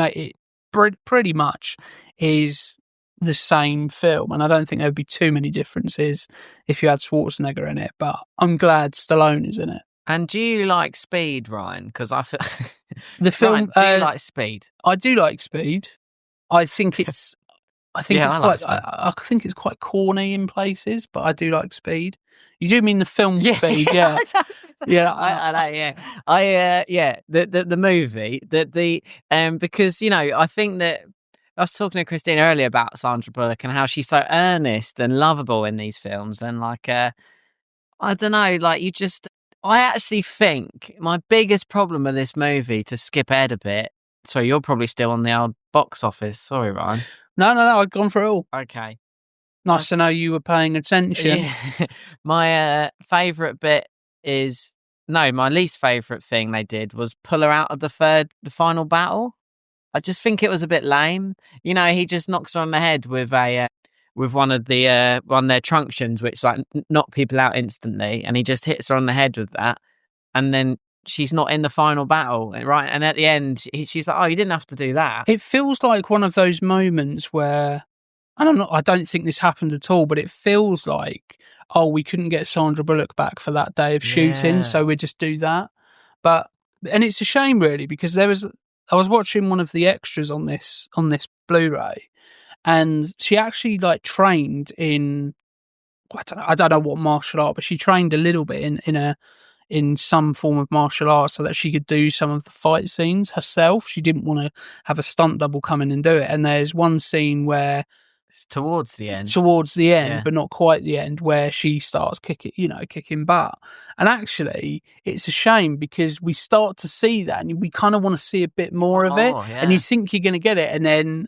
pretty much is the same film. And I don't think there would be too many differences if you had Schwarzenegger in it, but I'm glad Stallone is in it. And do you like Speed, Ryan? Because I feel the film. Ryan, do you like Speed? I do like Speed. I think it's quite corny in places, but I do like Speed. You do mean the film Speed, yeah, yeah. I the movie because I think that I was talking to Christine earlier about Sandra Bullock and how she's so earnest and lovable in these films, and I don't know, I actually think my biggest problem with this movie, to skip ahead a bit, so you're probably still on the old box office. Sorry, Ryan. No, I'd gone for it all. Okay. Nice to know you were paying attention. Yeah. My favourite bit is, my least favourite thing they did was pull her out of the final battle. I just think it was a bit lame. He just knocks her on the head with one of their truncheons, which knock people out instantly, and he just hits her on the head with that. and then she's not in the final battle, right? And at the end, she's like, "Oh, you didn't have to do that." It feels like one of those moments where, and I don't think this happened at all, but it feels like, oh, we couldn't get Sandra Bullock back for that day of shooting, Yeah. so we just do that. And it's a shame, really, because I was watching one of the extras on this Blu-ray, and she actually like trained in, I don't know what martial art, but she trained a little bit in some form of martial arts so that she could do some of the fight scenes herself. She didn't want to have a stunt double come in and do it. And there's one scene where it's towards the end, yeah. But not quite the end, where she starts kicking butt. And actually, it's a shame because we start to see that and we kind of want to see a bit more of it. Yeah. And you think you're going to get it. And then,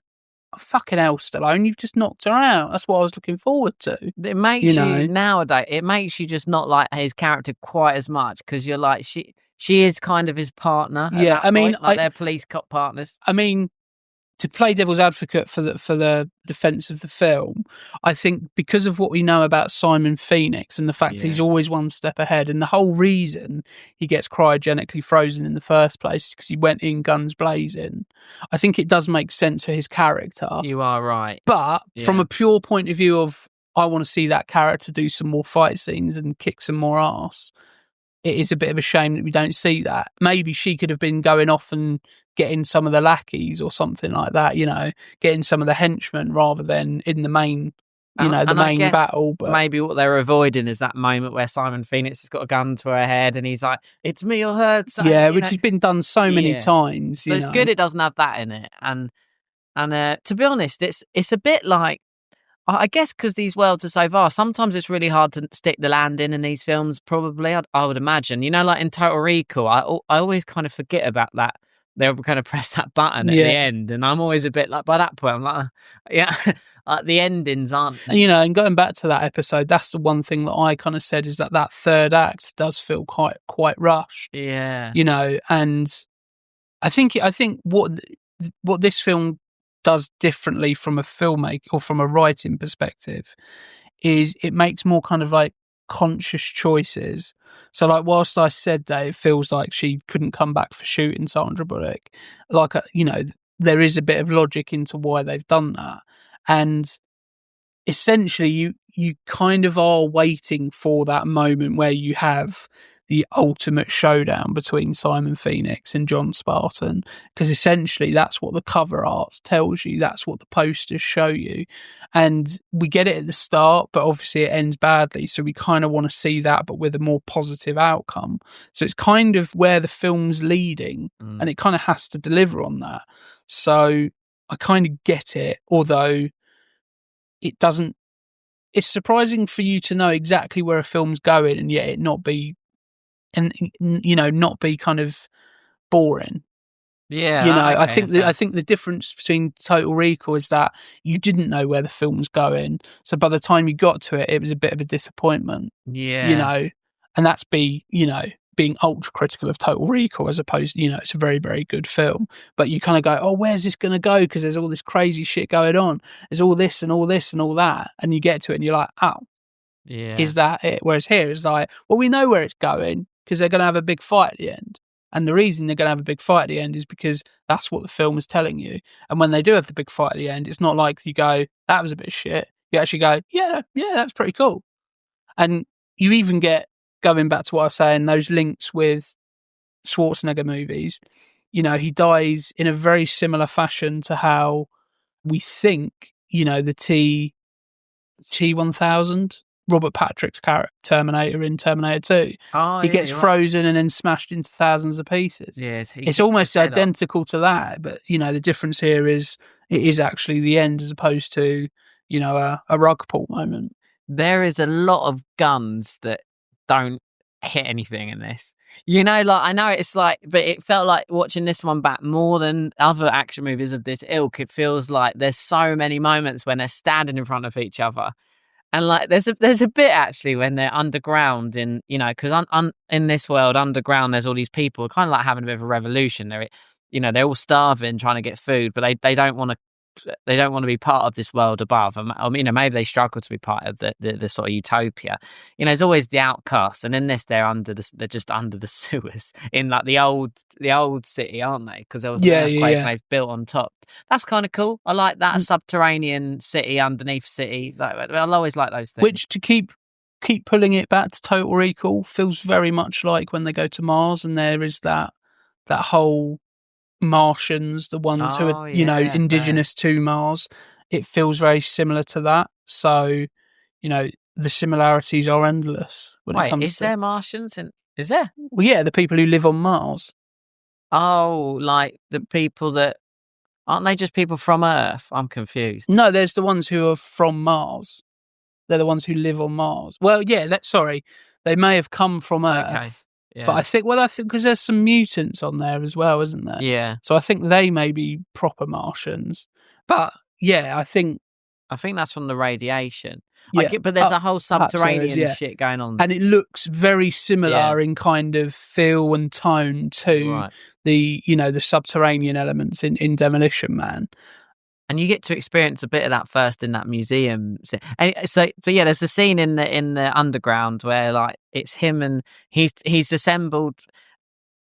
fucking hell, Stallone, you've just knocked her out. That's what I was looking forward to. It makes you nowadays. It makes you just not like his character quite as much because you're like she is kind of his partner. Yeah, I mean, they're police cop partners. I mean, to play devil's advocate for the defense of the film, I think because of what we know about Simon Phoenix and the fact he's always one step ahead, and the whole reason he gets cryogenically frozen in the first place is because he went in guns blazing. I think it does make sense for his character. You are right. But from a pure point of view of, I want to see that character do some more fight scenes and kick some more ass, it is a bit of a shame that we don't see that. Maybe she could have been going off and getting some of the lackeys or something like that, getting some of the henchmen rather than in the main, the main battle. But maybe what they're avoiding is that moment where Simon Phoenix has got a gun to her head and he's like, "It's me or her." So, which has been done so many times. So it's good it doesn't have that in it. And to be honest, it's a bit like, I guess because these worlds are so vast, sometimes it's really hard to stick the landing in these films, probably, I would imagine. Like in Total Recall, I always kind of forget about that. They'll kind of press that button at the end, and I'm always a bit like, by that point, I'm like, the endings aren't... And going back to that episode, that's the one thing that I kind of said, is that third act does feel quite rushed. Yeah. And I think what this film does differently from a filmmaker or from a writing perspective is it makes more kind of like conscious choices. So like, whilst I said that it feels like she couldn't come back for shooting Sandra Bullock, like, there is a bit of logic into why they've done that. And essentially you kind of are waiting for that moment where you have the ultimate showdown between Simon Phoenix and John Spartan, because essentially that's what the cover art tells you, that's what the posters show you, and we get it at the start, but obviously it ends badly, so we kind of want to see that but with a more positive outcome. So it's kind of where the film's leading, and it kind of has to deliver on that. So I kind of get it, although it doesn't. It's surprising for you to know exactly where a film's going and yet it not be, and not be kind of boring. Yeah, I think the difference between Total Recall is that you didn't know where the film was going, so by the time you got to it, it was a bit of a disappointment. Yeah, and that's being ultra critical of Total Recall, as opposed, it's a very, very good film, but you kind of go, oh, where's this going to go? Because there's all this crazy shit going on. There's all this and all this and all that, and you get to it and you're like, oh, is that it? Whereas here it's like, well, we know where it's going, because they're going to have a big fight at the end. And the reason they're going to have a big fight at the end is because that's what the film is telling you. And when they do have the big fight at the end, it's not like you go, that was a bit of shit. You actually go, yeah, that's pretty cool. And you even get, going back to what I was saying, those links with Schwarzenegger movies, he dies in a very similar fashion to how we think, the T-1000, Robert Patrick's character, Terminator in Terminator 2. He gets frozen and then smashed into thousands of pieces. Yes, it's almost identical to that, but the difference here is it is actually the end as opposed to a rug pull moment. There is a lot of guns that don't hit anything in this. I know it's like, but it felt like watching this one back more than other action movies of this ilk. It feels like there's so many moments when they're standing in front of each other. And like, there's a bit actually when they're underground in, because in this world underground, there's all these people kind of like having a bit of a revolution. They're all starving, trying to get food, but they don't want to they don't want to be part of this world above. I mean, maybe they struggle to be part of the sort of utopia. There's always the outcasts, and in this they're just under the sewers in like the old city, aren't they? Because there was an earthquake and they've built on top. That's kind of cool. I like that subterranean city underneath city. I'll always like those things. Which, to keep pulling it back to Total Recall, feels very much like when they go to Mars and there is that whole Martians, the ones who are indigenous to Mars. It feels very similar to that. So, the similarities are endless when it comes to... Is there Martians? Is there? Well, yeah, the people who live on Mars. Oh, like the people that... Aren't they just people from Earth? I'm confused. No, there's the ones who are from Mars. They're the ones who live on Mars. Well, yeah, they may have come from Earth. Okay. Yeah. But I think because there's some mutants on there as well, isn't there? Yeah. So I think they may be proper Martians. But yeah, I think that's from the radiation. Yeah. But there's a whole subterranean shit going on. And it looks very similar in kind of feel and tone to the subterranean elements in Demolition Man. And you get to experience a bit of that first in that museum. And so yeah, there's a scene in the underground where like it's him and he's assembled.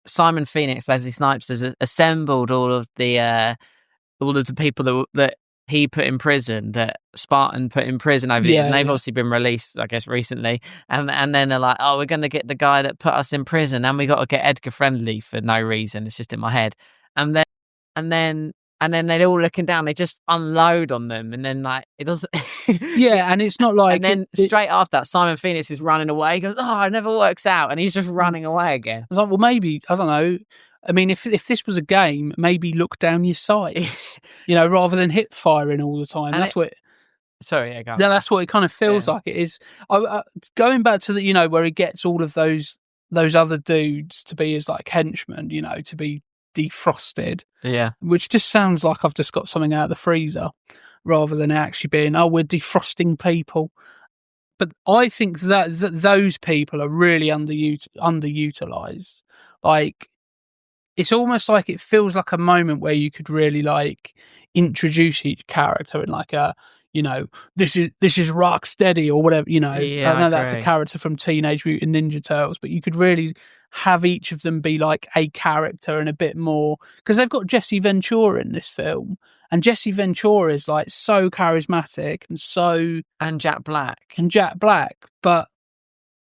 Simon Phoenix, Wesley Snipes has assembled all of the people that he put in prison, that Spartan put in prison over the years, and they've obviously been released, I guess, recently. And then they're like, oh, we're going to get the guy that put us in prison, and we got to get Edgar Friendly for no reason. It's just in my head. And then they're all looking down. They just unload on them, and then like it doesn't. Yeah, and it's not like. And then straight after that, Simon Phoenix is running away. He goes, "Oh, it never works out," and he's just running away again. I was like, well, maybe I don't know. I mean, if this was a game, maybe look down your sights, rather than hip firing all the time. And that's what. Sorry, no, that's what it kind of feels like. It is. Going back to the, where he gets all of those other dudes to be his like henchmen, to be defrosted. Yeah. Which just sounds like I've just got something out of the freezer rather than actually being, we're defrosting people. But I think that those people are really underutilized. Like, it's almost like it feels like a moment where you could really like introduce each character in like a, this is Rocksteady or whatever, Yeah, I know that's a character from Teenage Mutant Ninja Turtles, but you could really have each of them be like a character and a bit more, because they've got Jesse Ventura in this film, and Jesse Ventura is like so charismatic and Jack Black, but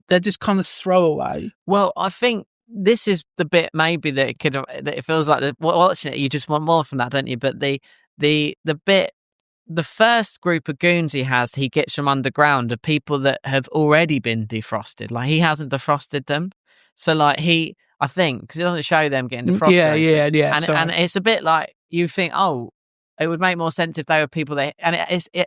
they're just kind of throwaway. Well, I think this is the bit maybe that it feels like watching it, you just want more from that, don't you? But the bit. The first group of goons he gets from underground are people that have already been defrosted. Like, he hasn't defrosted them. So, like, I think, because it doesn't show them getting defrosted. Yeah. And it's a bit like, you think, it would make more sense if they were people that... And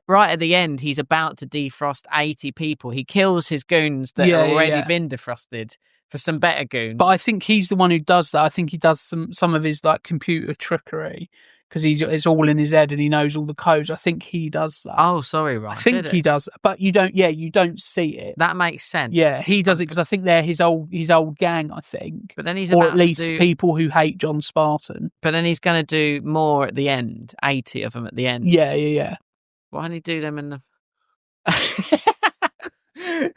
right at the end, he's about to defrost 80 people. He kills his goons that have already been defrosted for some better goons. But I think he's the one who does that. I think he does some of his, like, computer trickery, because it's all in his head and he knows all the codes. I think he does that. Oh, sorry, right. I think he does, but you don't see it. That makes sense. Yeah, he does it because I think they're his old gang, I think. But then or at least people who hate John Spartan. But then he's going to do more at the end, 80 of them at the end. Yeah. Why don't he do them in the...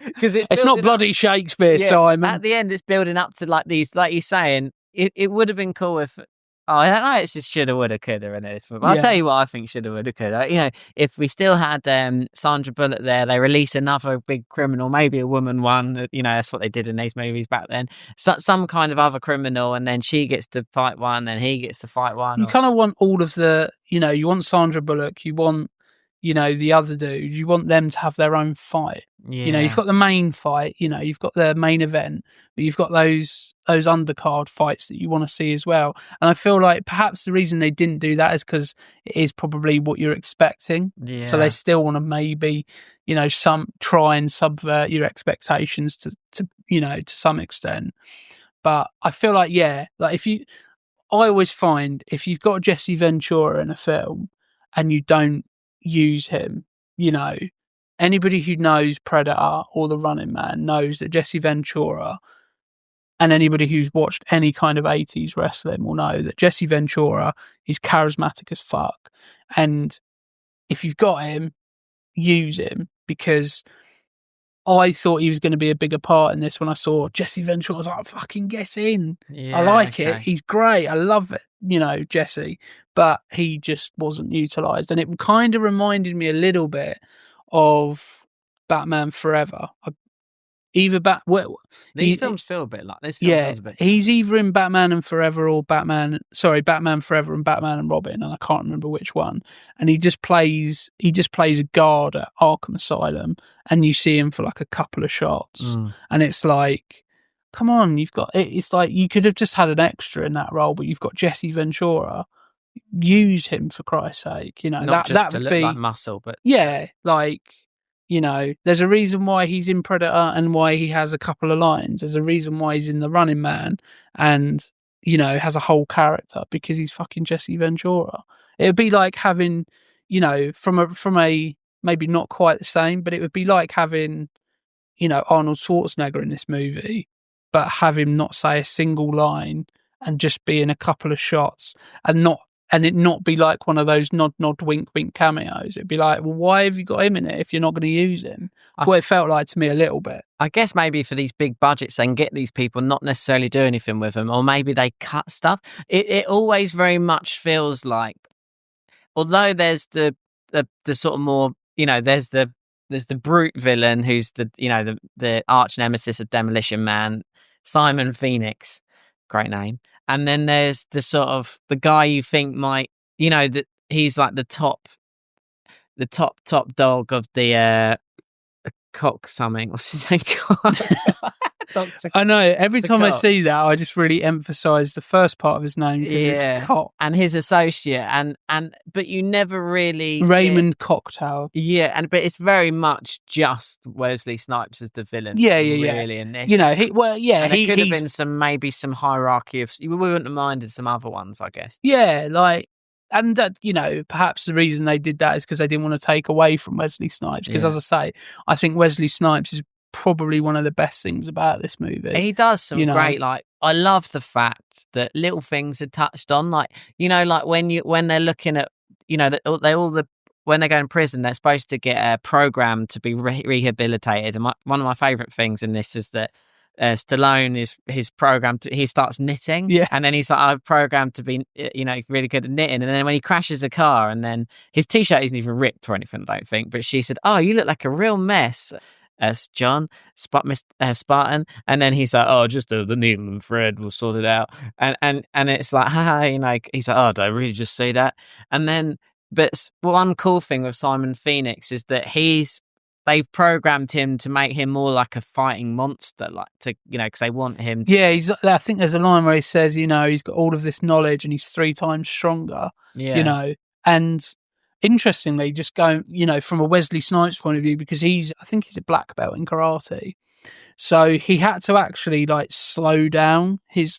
Because it's not bloody Shakespeare, Simon. At the end, it's building up to like these, like you're saying, it would have been cool if... I don't know, it's just shoulda, woulda, coulda in this. But I'll tell you what I think shoulda, woulda, coulda. If we still had Sandra Bullock there, they release another big criminal, maybe a woman one. That's what they did in these movies back then. Some kind of other criminal, and then she gets to fight one, and he gets to fight one. You kind of want all of the, you want Sandra Bullock, you want, the other dudes, you want them to have their own fight. Yeah. You've got the main fight, you've got the main event, but you've got those undercard fights that you want to see as well. And I feel like perhaps the reason they didn't do that is because it is probably what you're expecting. Yeah. So they still want to maybe, try and subvert your expectations to some extent. But I feel like, I always find if you've got Jesse Ventura in a film and you don't use him, anybody who knows Predator or The Running Man knows that Jesse Ventura, and anybody who's watched any kind of 80s wrestling will know that Jesse Ventura is charismatic as fuck. And if you've got him, use him, because I thought he was going to be a bigger part in this. When I saw Jesse Ventura, I was like, fucking get in. I like it. He's great. I love it, Jesse. But he just wasn't utilised. And it kind of reminded me a little bit of Batman Forever. These films feel a bit like this. Film feels a bit. He's either in Batman and Forever or Batman Forever and Batman and Robin, and I can't remember which one. And he just plays a guard at Arkham Asylum, and you see him for like a couple of shots, and it's like, come on, it's like you could have just had an extra in that role, but you've got Jesse Ventura. Use him, for Christ's sake. Not just to look like muscle, but there's a reason why he's in Predator and why he has a couple of lines. There's a reason why he's in The Running Man and, has a whole character, because he's fucking Jesse Ventura. It would be like having, from a maybe not quite the same, but it would be like having, Arnold Schwarzenegger in this movie, but have him not say a single line and just be in a couple of shots and it not be like one of those nod, wink, wink cameos. It'd be like, well, why have you got him in it if you're not going to use him? That's what it felt like to me a little bit. I guess maybe for these big budgets, they can get these people not necessarily do anything with them, or maybe they cut stuff. It always very much feels like, although there's the sort of more, there's the brute villain who's the arch nemesis of Demolition Man, Simon Phoenix, great name. And then there's the sort of the guy you think might, that he's like the top dog of the cock something. What's his name called? I know. Every time I see that, I just really emphasise the first part of his name because it's Cock. And his associate, but you never really Raymond Cocktail. Yeah, but it's very much just Wesley Snipes as the villain. Yeah. Really, in this, he could have been maybe some hierarchy of. We wouldn't have minded some other ones, I guess. Yeah, and perhaps the reason they did that is because they didn't want to take away from Wesley Snipes. Because as I say, I think Wesley Snipes is probably one of the best things about this movie. He does some great, I love the fact that little things are touched on, like when they're looking at, when they go in prison, they're supposed to get a program to be rehabilitated. And one of my favorite things in this is that Stallone is his program he starts knitting, and then he's like, I've programmed to be really good at knitting, and then when he crashes a car, and then his t-shirt isn't even ripped or anything, I don't think, but she said, oh, you look like a real mess, John Spartan, and then he's like, oh, just the needle and thread will sort it out, and it's like, he's like, oh, did I really just say that? And then, but one cool thing with Simon Phoenix is that they've programmed him to make him more like a fighting monster, because they want him to... Yeah, I think there's a line where he says, he's got all of this knowledge and he's 3 times stronger, and interestingly, just going, from a Wesley Snipes point of view, because I think he's a black belt in karate, so he had to actually slow down his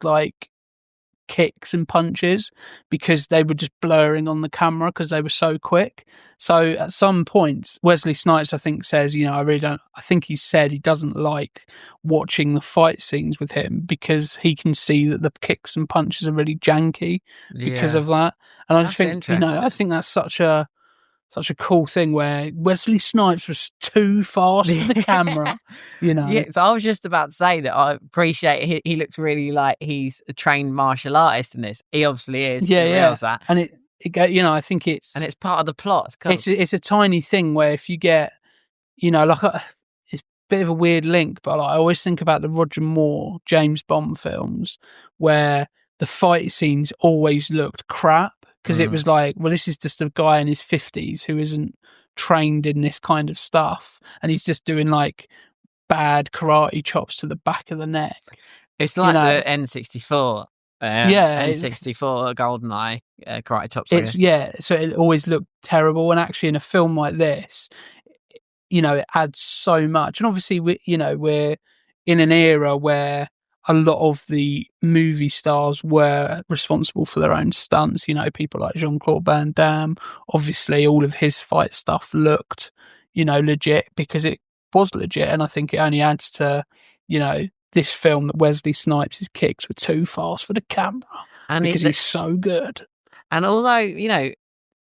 kicks and punches because they were just blurring on the camera because they were so quick. So at some points, Wesley Snipes, I think, says, I think he said he doesn't like watching the fight scenes with him because he can see that the kicks and punches are really janky because of that. And I just think, I think that's such a cool thing where Wesley Snipes was too fast for the camera, Yeah, so I was just about to say that I appreciate he looks really like he's a trained martial artist in this. He obviously is. Yeah. That. And I think it's part of the plot. It's cool. It's a tiny thing where if you get, it's a bit of a weird link, but I always think about the Roger Moore James Bond films where the fight scenes always looked crap. Because it was like, well, this is just a guy in his 50s who isn't trained in this kind of stuff. And he's just doing bad karate chops to the back of the neck. It's like the N64. N64 GoldenEye karate chops. So it always looked terrible. And actually in a film like this, it adds so much. And obviously, we're in an era where a lot of the movie stars were responsible for their own stunts. People like Jean-Claude Van Damme. Obviously, all of his fight stuff looked, legit because it was legit. And I think it only adds to, this film that Wesley Snipes' kicks were too fast for the camera because he's so good. And although,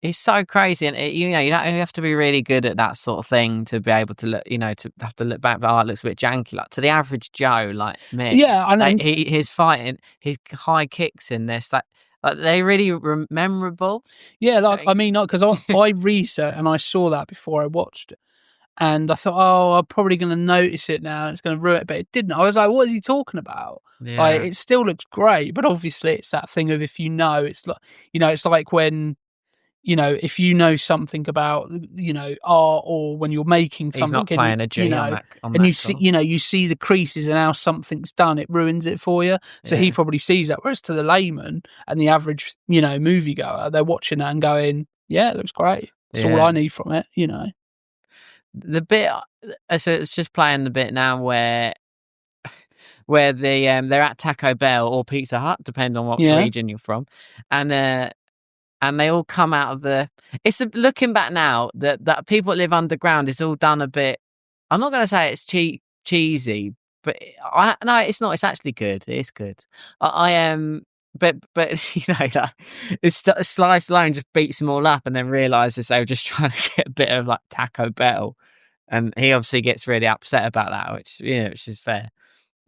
It's so crazy, and you have to be really good at that sort of thing to be able to look, to have to look back. But it looks a bit janky. Like to the average Joe, like me, Yeah, and like his fighting, his high kicks in this, like they really memorable. yeah, like I mean, because I researched and I saw that before I watched it, and I thought, oh, I'm probably going to notice it now. It's going to ruin it, but it didn't. I was like, what is he talking about? Yeah, Like, it still looks great, but obviously, it's that thing of if it's like it's like when. If you know something about, art, or when you're making something, he's not playing a G on that. And you see the creases and how something's done, it ruins it for you. So he probably sees that. Whereas to the layman and the average, moviegoer, they're watching that and going, yeah, it looks great. That's all I need from it, The bit, so it's just playing the bit now where they're at Taco Bell or Pizza Hut, depending on what region you're from, and they all come out of the. It's looking back now that people that live underground is all done a bit. I'm not going to say it's cheesy, but no, it's not. It's actually good. It's good. I am. But it's Sly Stallone just beats them all up and then realizes they were just trying to get a bit of like Taco Bell, and he obviously gets really upset about that, which is fair.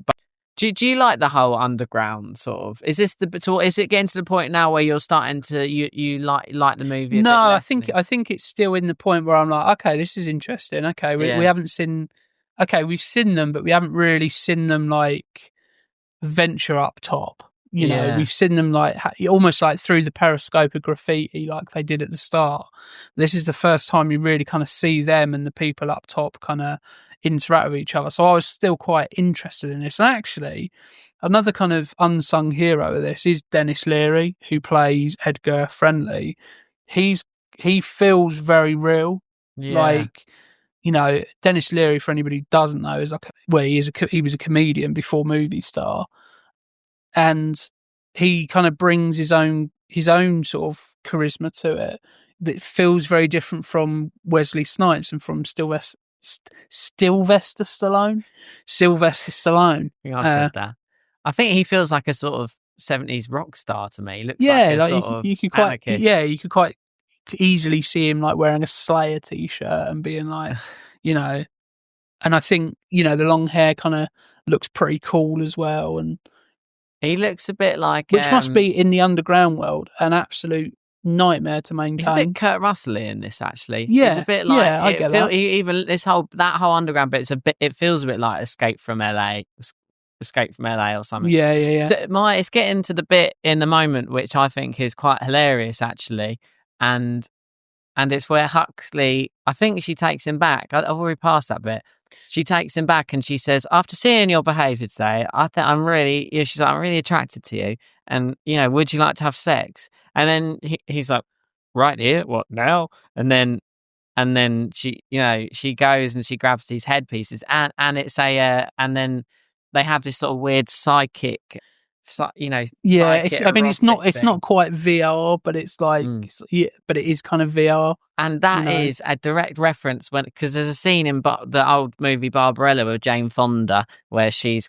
But do you like the whole underground sort of? Is this is it getting to the point now where you're starting to you like the movie? No, I think it's still in the point where I'm like, okay, this is interesting. Okay, we haven't seen. Okay, we've seen them, but we haven't really seen them like venture up top. We've seen them like almost like through the periscope of graffiti, like they did at the start. This is the first time you really kind of see them and the people up top kind of interact with each other. So I was still quite interested in this. And actually, another kind of unsung hero of this is Dennis Leary, who plays Edgar Friendly. He feels very real. Yeah. Like, Dennis Leary, for anybody who doesn't know, is like, he was a comedian before movie star. And he kind of brings his own sort of charisma to it that feels very different from Wesley Snipes and from Sylvester Stallone. I think I said that. I think he feels like a sort of 70s rock star to me. He looks you could quite easily see him like wearing a Slayer t-shirt and being like, and I think, the long hair kind of looks pretty cool as well. And he looks a bit like... Which must be, in the underground world, an absolute nightmare to maintain. He's a bit Kurt Russell in this, actually. Yeah. It's a bit like... I get that. Even that whole underground bit, it feels a bit like Escape from LA or something. Yeah. So it's getting to the bit in the moment, which I think is quite hilarious, actually. And it's where Huxley... I think she takes him back. I've already passed that bit. She takes him back and she says, after seeing your behaviour today, I'm really attracted to you. And, would you like to have sex? And then he's like, right here, what now? And then she, she goes and she grabs these headpieces and it's and then they have this sort of weird psychic, it's not quite VR, but it's like, but it is kind of VR. And that is a direct reference because there's a scene in the old movie Barbarella with Jane Fonda where she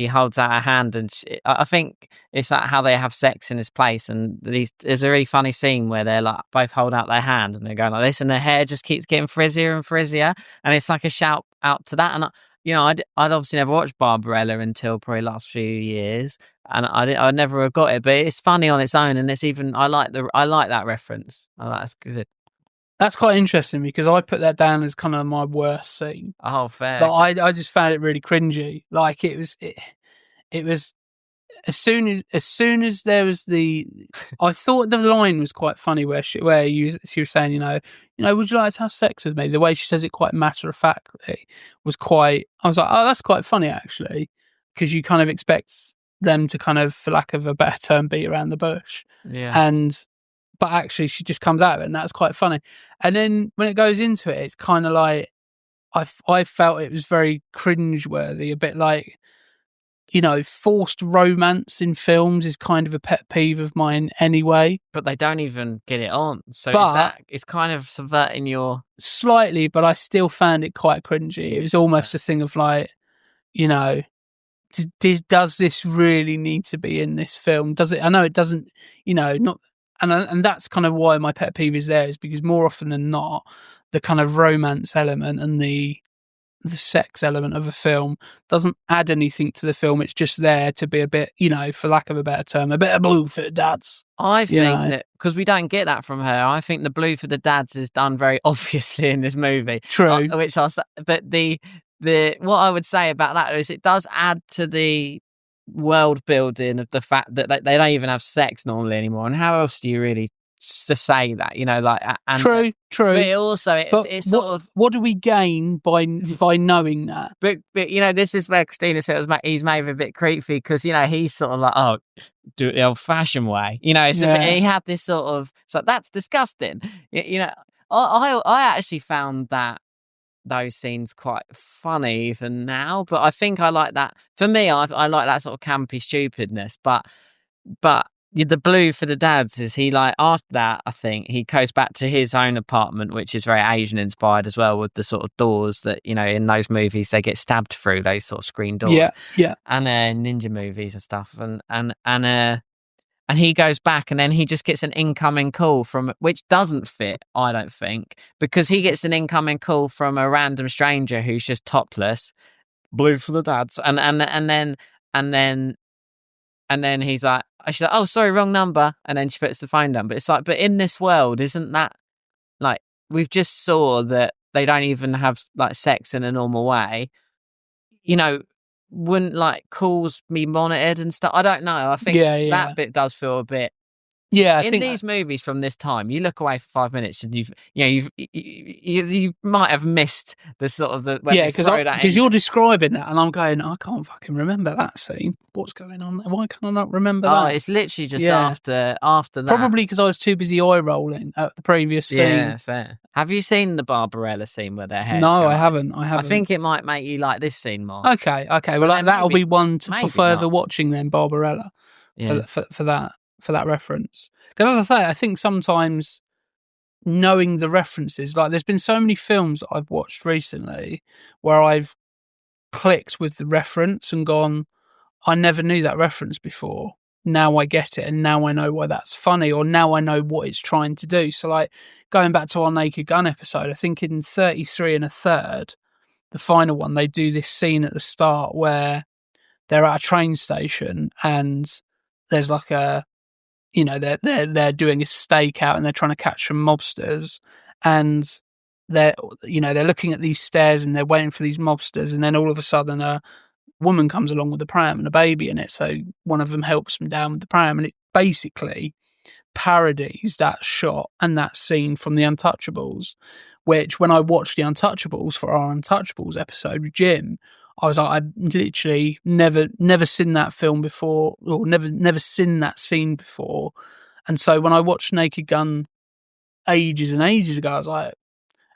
holds out her hand and I think it's like how they have sex in this place. And there's a really funny scene where they're like both hold out their hand and they're going like this and their hair just keeps getting frizzier and frizzier. And it's like a shout out to that. And I'd obviously never watched Barbarella until probably last few years, and I never have got it. But it's funny on its own, and it's even I like that reference. That's good. That's quite interesting because I put that down as kind of my worst scene. Oh, fair. But I just found it really cringy. Like it was as soon as there was I thought the line was quite funny where she was saying, would you like to have sex with me? The way she says it quite matter of factly was quite. I was like, oh, that's quite funny actually, because you kind of expect them to kind of, for lack of a better term, beat around the bush. Yeah. But actually, she just comes out of it, and that's quite funny. And then when it goes into it, it's kind of like I felt it was very cringeworthy, a bit like. Forced romance in films is kind of a pet peeve of mine anyway. But they don't even get it on. So it's kind of subverting your... Slightly, but I still found it quite cringy. It was almost a thing of like, does this really need to be in this film? Does it? I know it doesn't, not... and that's kind of why my pet peeve is there, is because more often than not, the kind of romance element and the sex element of a film doesn't add anything to the film. It's just there to be a bit, for lack of a better term, a bit of blue for the dads. I think that because we don't get that from her, I think the blue for the dads is done very obviously in this movie. True. But the what I would say about that is it does add to the world building of the fact that they don't even have sex normally anymore. And how else do you really to say that, and true. But it also, it's sort of, what do we gain by knowing that? But this is where Christina said he's maybe a bit creepy because he's sort of like, oh, do it the old-fashioned way, he had this sort of, so that's disgusting. I actually found those scenes quite funny even now, but I think I like that. For me, I like that sort of campy stupidness, but the blue for the dads is he, like, after that, I think he goes back to his own apartment, which is very Asian inspired as well, with the sort of doors that, in those movies they get stabbed through, those sort of screen doors. Yeah. And ninja movies and stuff. And he goes back and then he just gets an incoming call which doesn't fit, I don't think, because he gets an incoming call from a random stranger who's just topless, blue for the dads. And then she's like, oh, sorry, wrong number. And then she puts the phone down. But it's like, but in this world, isn't that, like, we've just saw that they don't even have, like, sex in a normal way. Wouldn't, like, calls be monitored and stuff? I don't know. I think that bit does feel a bit. Yeah, I in think these movies from this time, you look away for 5 minutes and you might have missed the sort of because you're describing that and I'm going, I can't fucking remember that scene. What's going on there? Why can I not remember that? Oh, it's literally just after that. Probably because I was too busy eye rolling at the previous scene. Yeah, fair. Have you seen the Barbarella scene where their hair? No, I haven't. I think it might make you like this scene more. Okay. Well, that'll be one for further watching then, Barbarella, for that reference. Because as I say, I think sometimes knowing the references, like there's been so many films that I've watched recently where I've clicked with the reference and gone, I never knew that reference before. Now I get it, and now I know why that's funny, or now I know what it's trying to do. So, like, going back to our Naked Gun episode, I think in 33 and a third, the final one, they do this scene at the start where they're at a train station and there's like a, they're doing a stakeout and they're trying to catch some mobsters, and they're looking at these stairs and they're waiting for these mobsters, and then all of a sudden a woman comes along with a pram and a baby in it, so one of them helps them down with the pram, and it basically parodies that shot and that scene from The Untouchables, which when I watched The Untouchables for our Untouchables episode with Jim, I was like, I'd literally never seen that film before, or never seen that scene before. And so when I watched Naked Gun ages and ages ago, I was like,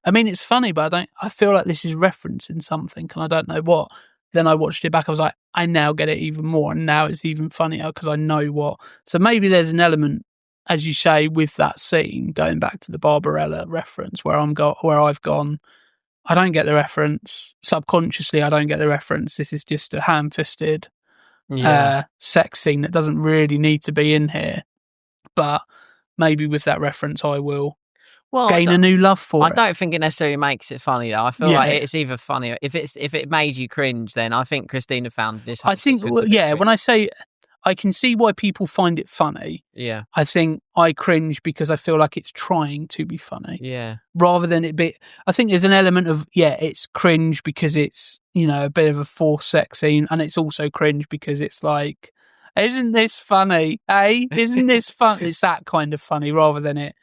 I mean, it's funny, but I feel like this is referencing something and I don't know what. Then I watched it back, I was like, I now get it even more, and now it's even funnier because I know what. So maybe there's an element, as you say, with that scene, going back to the Barbarella reference, where I've gone, I don't get the reference. Subconsciously, I don't get the reference. This is just a ham-fisted sex scene that doesn't really need to be in here. But maybe with that reference, I will gain a new love for it. I don't think it necessarily makes it funny, though. I feel like it's either funny. If it made you cringe, then I think Christina found this. I think, when I say I can see why people find it funny. Yeah. I think I cringe because I feel like it's trying to be funny. Yeah. Rather than it be, I think there's an element of, it's cringe because it's, a bit of a forced sex scene, and it's also cringe because it's like, isn't this funny? Hey, isn't this fun? It's that kind of funny rather than it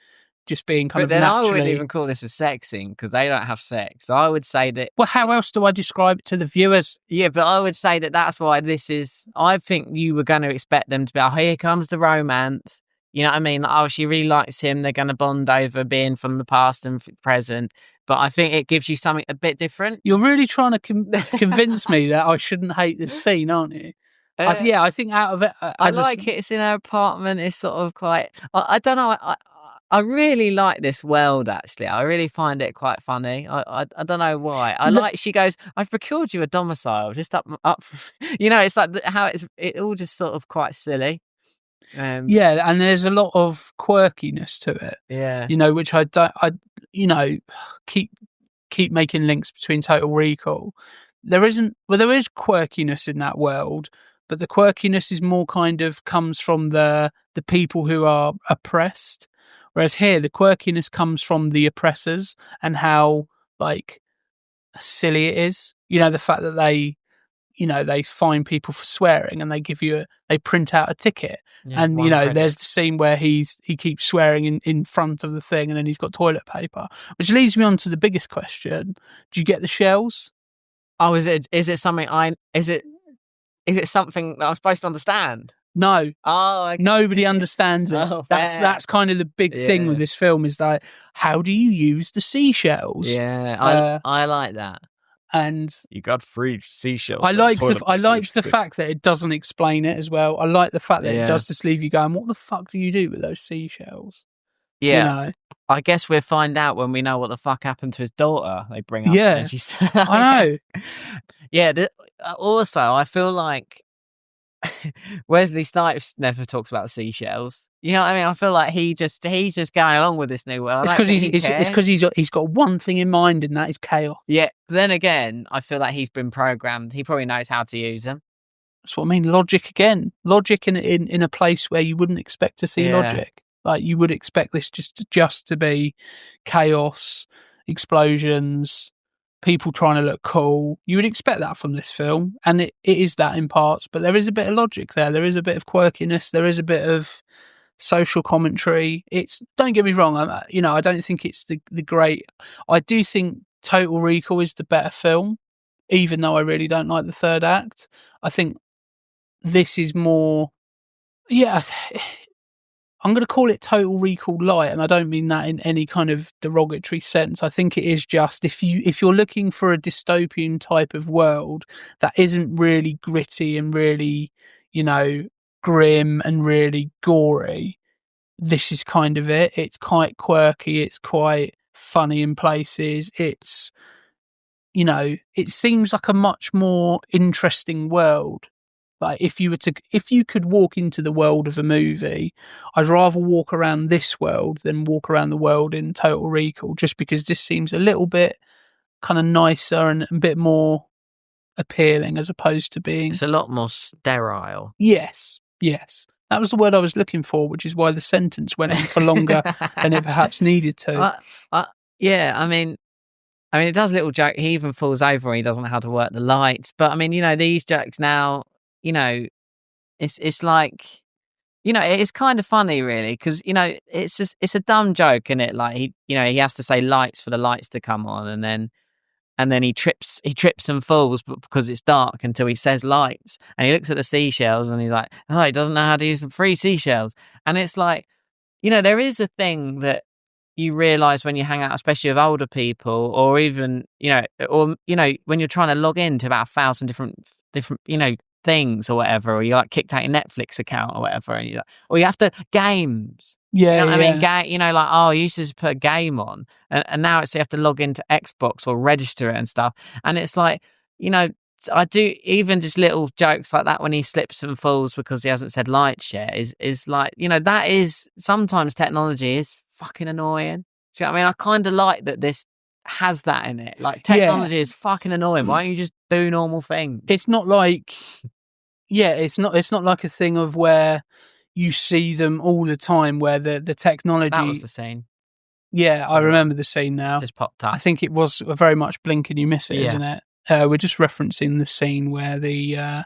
just being kind of naturally. I wouldn't even call this a sex scene because they don't have sex. So I would say that. Well, how else do I describe it to the viewers? Yeah, but I would say that that's why this is. I think you were going to expect them to be, oh, here comes the romance. You know what I mean? Like, oh, she really likes him. They're going to bond over being from the past and present. But I think it gives you something a bit different. You're really trying to convince me that I shouldn't hate this scene, aren't you? I think out of it, I like it. It's in her apartment. It's sort of quite. I don't know. I really like this world, actually. I really find it quite funny. I don't know why. She goes, I've procured you a domicile just up. It's like how it all just sort of quite silly. Yeah, and there's a lot of quirkiness to it. Yeah. You know, which I don't. You know, keep making links between Total Recall. There is quirkiness in that world, but the quirkiness is more kind of comes from the people who are oppressed, whereas here the quirkiness comes from the oppressors and how like silly it is. You know, the fact that they fine people for swearing and they print out a ticket. Yeah, And, there's the scene where he keeps swearing in front of the thing and then he's got toilet paper, which leads me on to the biggest question. Do you get the shells? Oh, is it something is it something that I'm supposed to understand? No. Oh, okay. Nobody understands it. Oh, that's kind of the big thing with this film is like, how do you use the seashells? Yeah, I like that. And you got free seashells. I like the fact that it doesn't explain it as well. I like the fact that it does just leave you going, what the fuck do you do with those seashells? Yeah. I guess we'll find out when we know what the fuck happened to his daughter. They bring up. Yeah. I know. Yeah. Also, I feel like Wesley Snipes never talks about the seashells. You know what I mean? I feel like he's just going along with this new world. It's because he's got one thing in mind, and that is chaos. Yeah. Then again, I feel like he's been programmed. He probably knows how to use them. That's what I mean. Logic again. Logic in a place where you wouldn't expect to see logic. Like you would expect this just to be chaos, explosions, people trying to look cool. You would expect that from this film, and it is that in parts, but there is a bit of logic there. There is a bit of quirkiness. There is a bit of social commentary. Don't get me wrong, I don't think it's the great. I do think Total Recall is the better film, even though I really don't like the third act. I think this is more, I'm going to call it Total Recall light, and I don't mean that in any kind of derogatory sense. I think it is just if you're looking for a dystopian type of world that isn't really gritty and really, grim and really gory, this is kind of it. It's quite quirky. It's quite funny in places. It's, it seems like a much more interesting world. Like if you could walk into the world of a movie, I'd rather walk around this world than walk around the world in Total Recall, just because this seems a little bit kind of nicer and a bit more appealing as opposed to being. It's a lot more sterile. Yes. That was the word I was looking for, which is why the sentence went on for longer than it perhaps needed to. Yeah, I mean, it does a little joke. He even falls over and he doesn't know how to work the lights. But I mean, these jokes now, it's like, it's kind of funny really, because, it's a dumb joke, isn't it? Like he has to say lights for the lights to come on, and then he trips and falls because it's dark until he says lights, and he looks at the seashells and he's like, oh, he doesn't know how to use the free seashells. And it's like, there is a thing that you realize when you hang out, especially with older people, or even, when you're trying to log into about 1,000 different, things or whatever, or you're like kicked out your Netflix account or whatever, and or you have to games. Yeah, I mean, like, oh, you used to put a game on, and now it's you have to log into Xbox or register it and stuff. And it's like, I do even just little jokes like that when he slips and falls because he hasn't said lights yet is like, that is sometimes technology is fucking annoying. Do you know what I mean? I kind of like that this has that in it. Like technology is fucking annoying. Why don't you just do normal things? It's not like, it's not like a thing of where you see them all the time where the technology. That was the scene. Yeah, I remember the scene now. Just popped up. I think it was very much blink and you miss it, isn't it? We're just referencing the scene where the I'm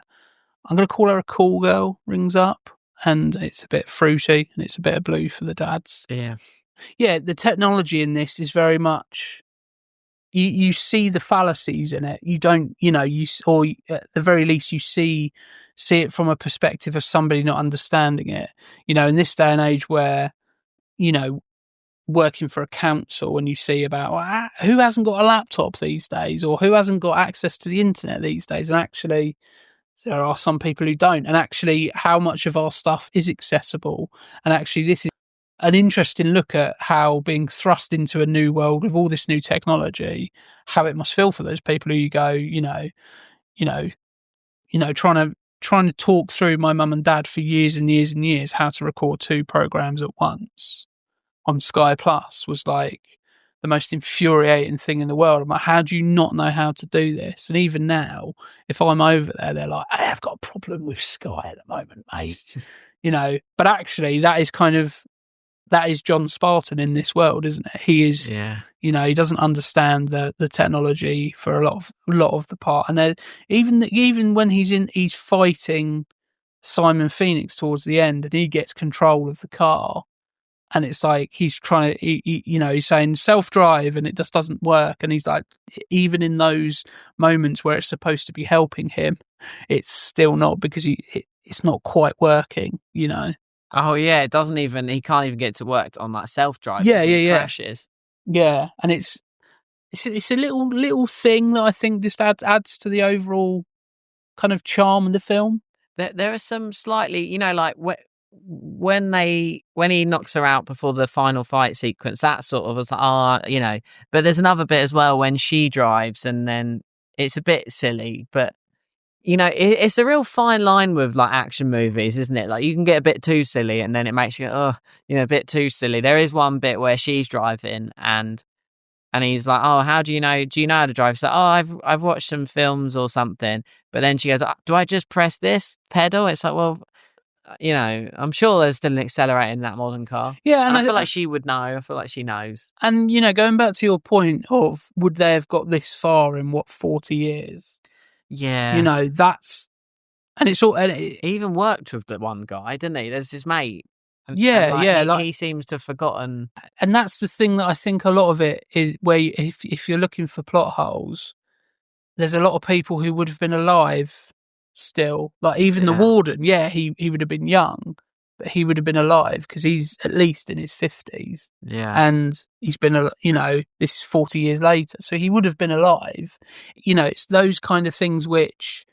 going to call her a call girl rings up, and it's a bit fruity and it's a bit of blue for the dads. Yeah, the technology in this is very much. You see the fallacies in it. You don't, or at the very least, you see it from a perspective of somebody not understanding it. In this day and age where, working for a council, when you see about who hasn't got a laptop these days, or who hasn't got access to the internet these days, and actually there are some people who don't, and actually how much of our stuff is accessible, and actually this is an interesting look at how being thrust into a new world with all this new technology, how it must feel for those people who you go, trying to trying to talk through my mum and dad for years and years and years how to record 2 programs at once on Sky Plus was like the most infuriating thing in the world. I'm like, how do you not know how to do this? And even now, if I'm over there, they're like, hey, I've got a problem with Sky at the moment, mate. But actually that is John Spartan in this world, isn't it? He is, he doesn't understand the technology for a lot of the part. And even when he's fighting Simon Phoenix towards the end, and he gets control of the car, and it's like he's trying to, he's saying self-drive, and it just doesn't work. And he's like, even in those moments where it's supposed to be helping him, it's still not, because it's not quite working. Oh yeah, it doesn't even. He can't even get to work on like self-drive. Crashes. Yeah, and it's a little thing that I think just adds to the overall kind of charm of the film. There are some slightly, like when he knocks her out before the final fight sequence, that sort of was like, But there's another bit as well when she drives, and then it's a bit silly, but. It's a real fine line with like action movies, isn't it? Like you can get a bit too silly, and then it makes you go, a bit too silly. There is one bit where she's driving, and he's like, "Oh, how do you know? Do you know how to drive?" So, I've watched some films or something. But then she goes, "Do I just press this pedal?" It's like, well, I'm sure there's still an accelerator in that modern car. Yeah, and I feel like she would know. I feel like she knows. And going back to your point of would they have got this far in 40 years? Yeah, that's, and it's all. And he even worked with the one guy, didn't he? There's his mate. He seems to have forgotten. And that's the thing that I think a lot of it is where if you're looking for plot holes, there's a lot of people who would have been alive still. Like even the warden, he would have been young, but he would have been alive because he's at least in his 50s. Yeah. And he's been, this is 40 years later. So he would have been alive. It's those kind of things which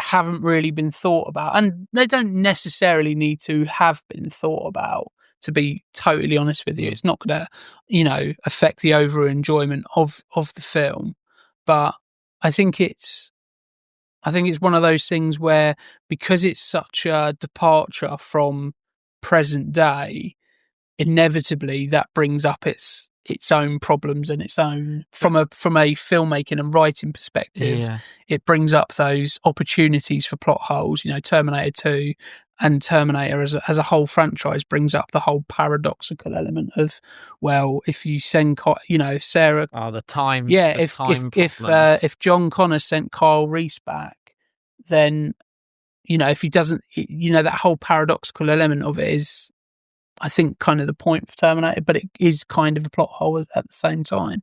haven't really been thought about. And they don't necessarily need to have been thought about, to be totally honest with you. It's not going to, affect the overall enjoyment of the film. But I think it's one of those things where, because it's such a departure from present day, inevitably that brings up its own problems and its own from a filmmaking and writing perspective. Yeah. It brings up those opportunities for plot holes. Terminator 2 and Terminator as a whole franchise brings up the whole paradoxical element of, well, if you send Sarah, the time, if John Connor sent Kyle Reese back, then if he doesn't, that whole paradoxical element of it is, I think, kind of the point for Terminator, but it is kind of a plot hole at the same time.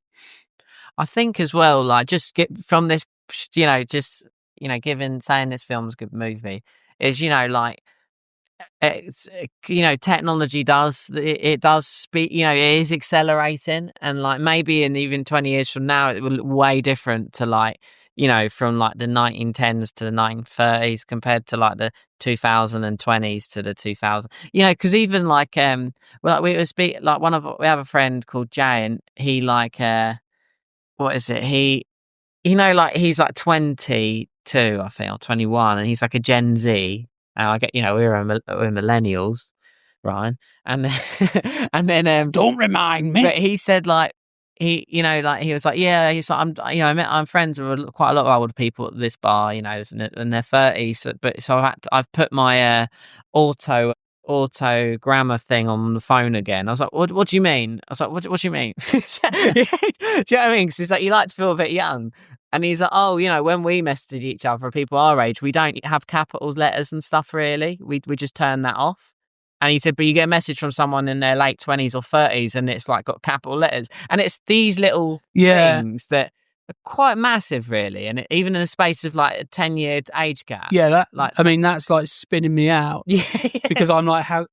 I think as well, like, just get from this, given saying this film's a good movie, is, it's, technology does speed, it is accelerating, and like maybe in even 20 years from now, it will look way different to like, from like the 1910s to the 1930s compared to like the 2020s to the 2000s, because even like we have a friend called Jay, and he like what is it, he's like 22 I think, or 21, and he's like a Gen Z, and I get, we're millennials, Ryan, and then and then don't remind me, but he said like, he was like, he's like, I'm friends with quite a lot of older people at this bar, in their 30s, but so I've put my auto grammar thing on the phone again. I was like, what do you mean? I was like, what do you mean? Do you know what I mean? Because he's like, you like to feel a bit young. And he's like, when we message each other, people our age, we don't have capitals, letters and stuff really. We just turn that off. And he said, but you get a message from someone in their late 20s or 30s, and it's like got capital letters. And it's these little things that are quite massive, really. And even in the space of like a 10-year age gap. Yeah, that's like spinning me out. Yeah. Because I'm like, how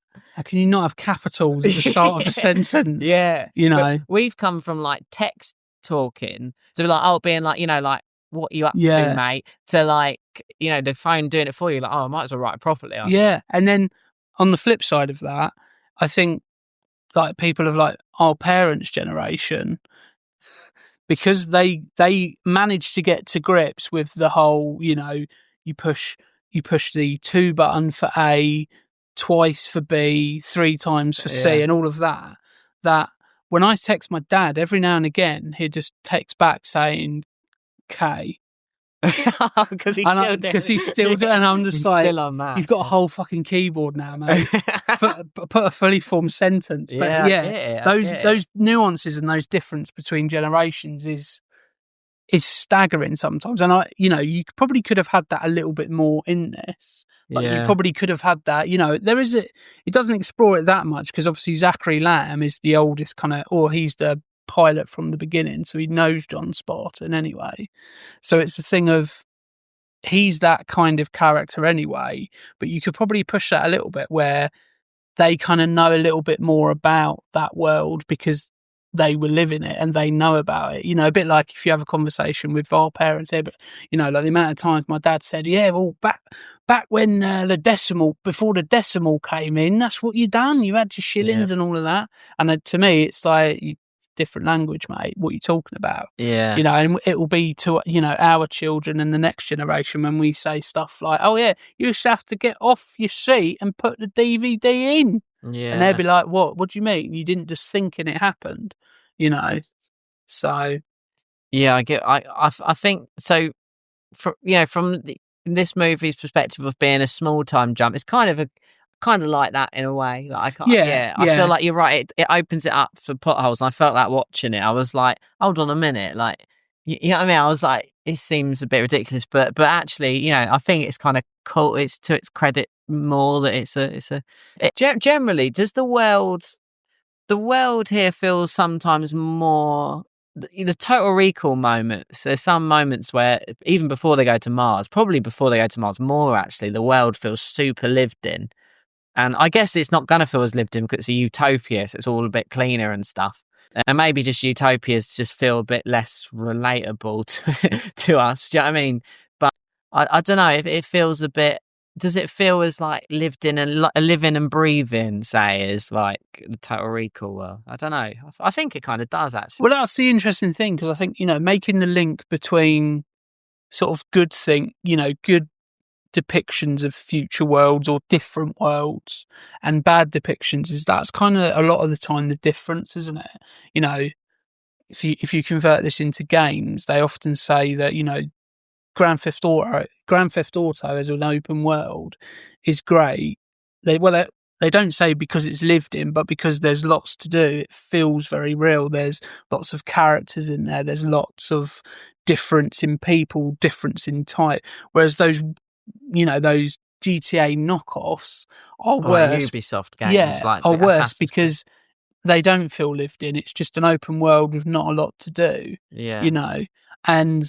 can you not have capitals at the start of a sentence? Yeah. But we've come from like text talking to like, being like, like, what are you up to, mate? To like, the phone doing it for you. Like, I might as well write it properly. And then on the flip side of that, I think like people of like our parents' generation, because they managed to get to grips with the whole, you push you push the 2 button for A, twice for B, 3 times for C, and all of that. That when I text my dad, every now and again, he'd just text back saying K. Because he's still doing, and I'm just he's like, still on that. You've got a whole fucking keyboard now, mate. Put a fully formed sentence. But those nuances and those difference between generations is staggering sometimes. And you probably could have had that a little bit more in this. Like you probably could have had that. It doesn't explore it that much because obviously Zachary Lamb is the oldest he's the pilot from the beginning, so he knows John Spartan anyway. So it's a thing of he's that kind of character anyway, but you could probably push that a little bit where they kind of know a little bit more about that world because they were living it and they know about it. A bit like if you have a conversation with our parents here, but like the amount of times my dad said, yeah, well, back when before the decimal came in, that's what you done. You had your shillings and all of that. And to me, it's like different language, mate. What are you talking about? Yeah. And it will be to our children and the next generation when we say stuff like, oh yeah, you used to have to get off your seat and put the DVD in. Yeah. And they'd be like, what do you mean? You didn't just think and it happened, so. Yeah, I think so. From this movie's perspective of being a small time jump, it's kind of like that in a way. Like I feel like you're right. It opens it up for potholes, and I felt that watching it. I was like, hold on a minute, like you know what I mean? I was like, it seems a bit ridiculous, but actually, I think it's kind of cool. It's to its credit more that generally, does the world here feels sometimes more. The Total Recall moments, there's some moments where even before they go to Mars, probably before they go to Mars more actually, the world feels super lived in. And I guess it's not going to feel as lived in because it's a utopia, so it's all a bit cleaner and stuff. And maybe just utopias just feel a bit less relatable to us, do you know what I mean? But I don't know, if it feels a bit, does it feel as like lived in and living and breathing, say, as like the Total Recall world? I don't know. I think it kind of does, actually. Well, that's the interesting thing because I think, making the link between sort of good depictions of future worlds or different worlds and bad depictions that's kind of a lot of the time the difference, isn't it? If you convert this into games, they often say that Grand Theft Auto as an open world is great. They don't say because it's lived in, but because there's lots to do. It feels very real. There's lots of characters in there. There's lots of difference in people, difference in type. Whereas those GTA knockoffs are worse. Ubisoft games, are worse because they don't feel lived in. It's just an open world with not a lot to do. Yeah, and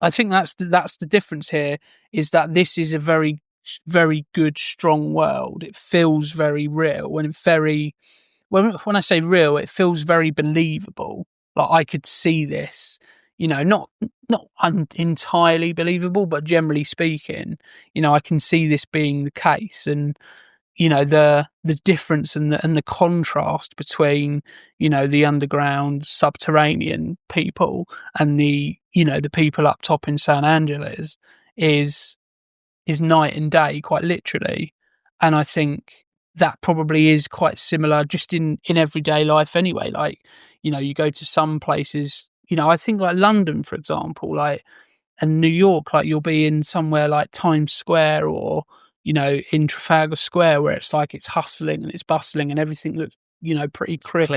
I think that's the difference here. Is that this is a very, very good, strong world. It feels very real and when I say real, it feels very believable. Like I could see this. Not entirely believable, but generally speaking, I can see this being the case. And the difference and the contrast between the underground subterranean people and the people up top in San Angeles is night and day, quite literally. And I think that probably is quite similar just in everyday life anyway. Like you go to some places. I think like London, for example, and New York, like you'll be in somewhere like Times Square or, in Trafalgar Square where it's like it's hustling and it's bustling and everything looks, pretty crisp.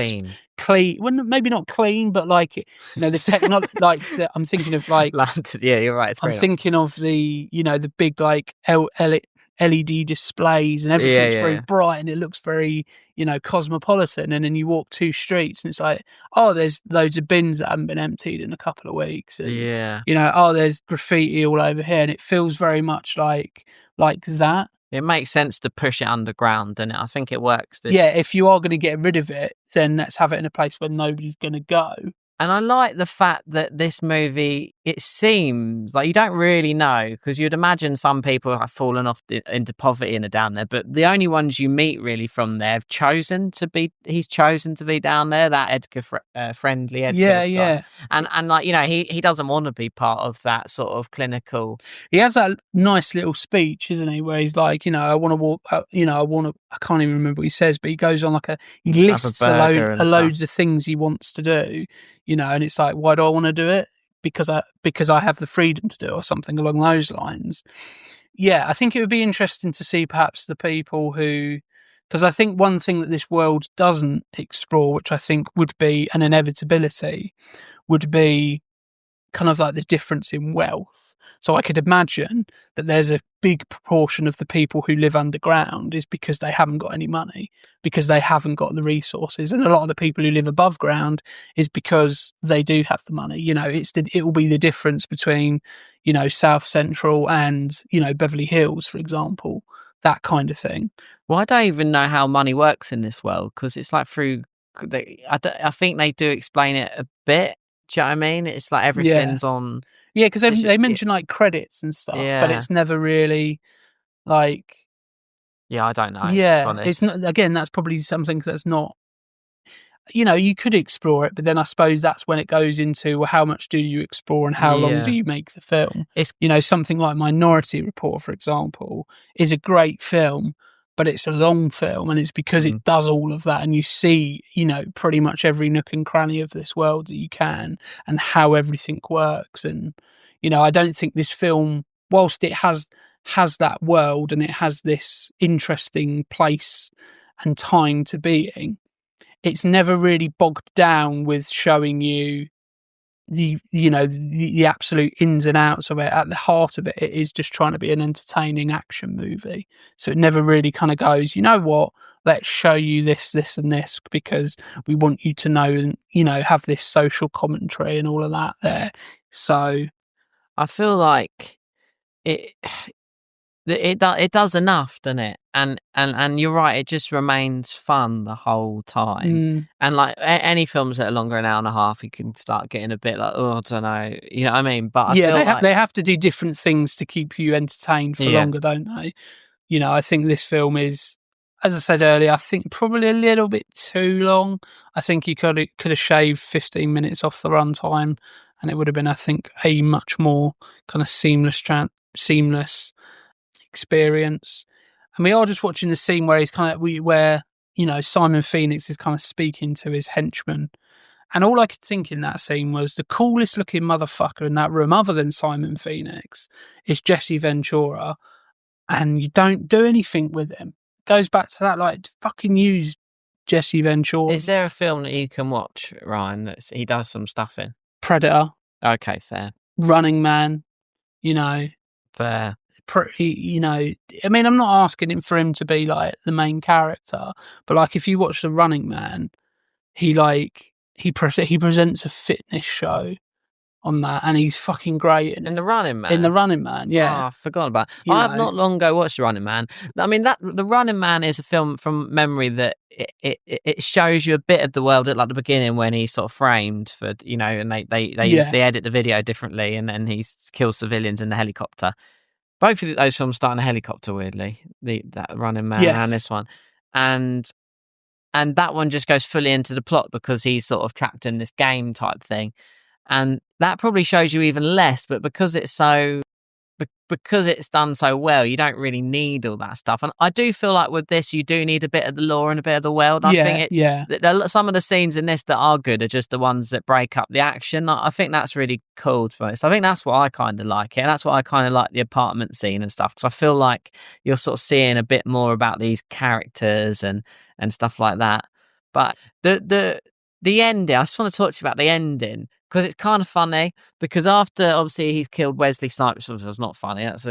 Clean. Well, maybe not clean, but like, the technology, I'm thinking of like. London, yeah, you're right. I'm thinking of the, the big like LED displays and everything's very bright and it looks very, cosmopolitan. And then you walk 2 streets and it's like, oh, there's loads of bins that haven't been emptied in a couple of weeks. And, there's graffiti all over here. And it feels very much like that. It makes sense to push it underground, and I think it works. If you are going to get rid of it, then let's have it in a place where nobody's going to go. And I like the fact that this movie it seems like you don't really know, because you'd imagine some people have fallen off into poverty and are down there, but the only ones you meet really from there he's chosen to be down there, that friendly Edgar guy. And like, you know, he doesn't want to be part of that sort of clinical. He has that nice little speech, isn't he, where he's like, you know, I want to walk, you know, I can't even remember what he says, but he goes on like he lists a loads of things he wants to do, you know, and it's like, why do I want to do it? Because I have the freedom to do it, or something along those lines. Yeah, I think it would be interesting to see perhaps the people who, because I think one thing that this world doesn't explore, which I think would be an inevitability, would be kind of like the difference in wealth. So I could imagine that there's a big proportion of the people who live underground is because they haven't got any money, because they haven't got the resources. And a lot of the people who live above ground is because they do have the money. You know, it will be the difference between, you know, South Central and, you know, Beverly Hills, for example, that kind of thing. Well, I don't even know how money works in this world, because it's like I think they do explain it a bit. Do you know what I mean? It's like everything's on. Yeah, because they mention like credits and stuff, but it's never really like. Yeah, I don't know. Yeah, it's not. Again, that's probably something that's not. You know, you could explore it, but then I suppose that's when it goes into, well, how much do you explore and how long do you make the film? You know, something like Minority Report, for example, is a great film, but it's a long film, and it's because it does all of that, and you see, you know, pretty much every nook and cranny of this world that you can, and how everything works. And, you know, I don't think this film, whilst it has that world and it has this interesting place and time to being, it's never really bogged down with showing you the absolute ins and outs of it. At the heart of it, it is just trying to be an entertaining action movie. So it never really kind of goes, you know what, let's show you this, and this, because we want you to know and, you know, have this social commentary and all of that there. So I feel like it does enough, doesn't it? And you're right, it just remains fun the whole time. And like any films that are longer an hour and a half, you can start getting a bit like, oh, I don't know, you know what I mean? But I feel they have to do different things to keep you entertained for longer, don't they? You know, I think this film is, as I said earlier, I think probably a little bit too long. I think you could have shaved 15 minutes off the runtime, and it would have been, I think, a much more kind of seamless experience. And we are just watching the scene where he's where, you know, Simon Phoenix is kind of speaking to his henchman. And all I could think in that scene was the coolest looking motherfucker in that room, other than Simon Phoenix, is Jesse Ventura. And you don't do anything with him. Goes back to that, like, fucking use Jesse Ventura. Is there a film that you can watch, Ryan, that he does some stuff in? Predator. Okay, fair. Running Man, you know. Fair. You know, I mean, I'm not asking for him to be like the main character, but like if you watch The Running Man, he presents a fitness show on that, and he's fucking great in The Running Man. In The Running Man, yeah. Oh, I forgot about it. I've not long ago watched The Running Man. I mean, The Running Man is a film from memory that it shows you a bit of the world at like the beginning, when he's sort of framed for, you know, and they edit the video differently, and then he kills civilians in the helicopter. Both of those films start in a helicopter, weirdly. That Running Man and this one, and that one just goes fully into the plot because he's sort of trapped in this game type thing. And that probably shows you even less, but because it's done so well, you don't really need all that stuff. And I do feel like with this, you do need a bit of the lore and a bit of the world. I think some of the scenes in this that are good are just the ones that break up the action. I think that's really cool, to be honest. I think that's why I kind of like it. And that's why I kind of like the apartment scene and stuff, because I feel like you're sort of seeing a bit more about these characters and stuff like that. But the ending, I just want to talk to you about the ending, because it's kind of funny, because after obviously he's killed Wesley Snipes, which was not funny. That's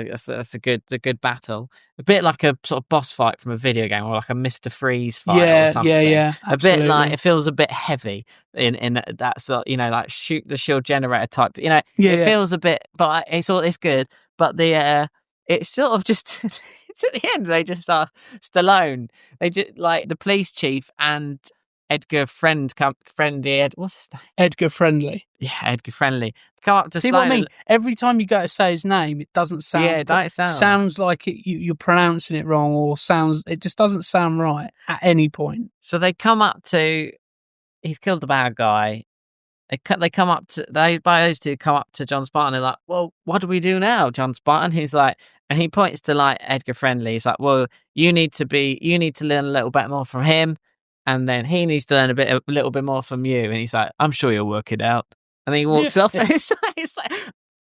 a good battle. A bit like a sort of boss fight from a video game, or like a Mr. Freeze fight or something. Yeah. Absolutely. A bit like, it feels a bit heavy in that sort, you know, like shoot the shield generator type. You know, it feels a bit, but it's good. But it's sort of just it's at the end they just are Stallone. They just like the police chief and Edgar Friendly. What's his name? Edgar Friendly. Yeah, Edgar Friendly. Come up to See what I mean? Every time you go to say his name, it doesn't sound. Yeah, it don't sound. Sounds like you're pronouncing it wrong, or it just doesn't sound right at any point. So they come up to. He's killed the bad guy. They come up to those two come up to John Spartan. They're like, "Well, what do we do now, John Spartan?" He's like, and he points to like Edgar Friendly. He's like, "Well, you need to learn a little bit more from him, and then he needs to learn a little bit more from you." And he's like, "I'm sure you'll work it out." And then he walks off. And it's like,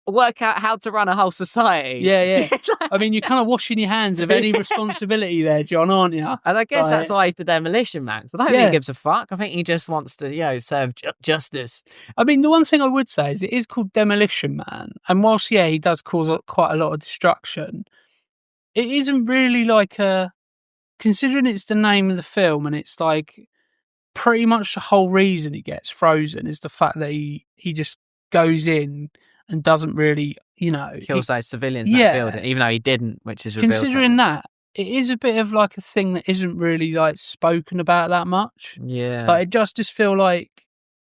work out how to run a whole society. Yeah. I mean, you're kind of washing your hands of any responsibility there, John, aren't you? And I guess that's why he's the Demolition Man. So I don't think he gives a fuck. I think he just wants to, serve justice. I mean, the one thing I would say is it is called Demolition Man. And whilst, he does cause quite a lot of destruction, it isn't really like considering it's the name of the film and it's like pretty much the whole reason he gets frozen is the fact that he just goes in and doesn't really, kills those civilians in that building, even though he didn't, which is revealed. Considering that, it is a bit of like a thing that isn't really like spoken about that much. Yeah. Like it just feel like,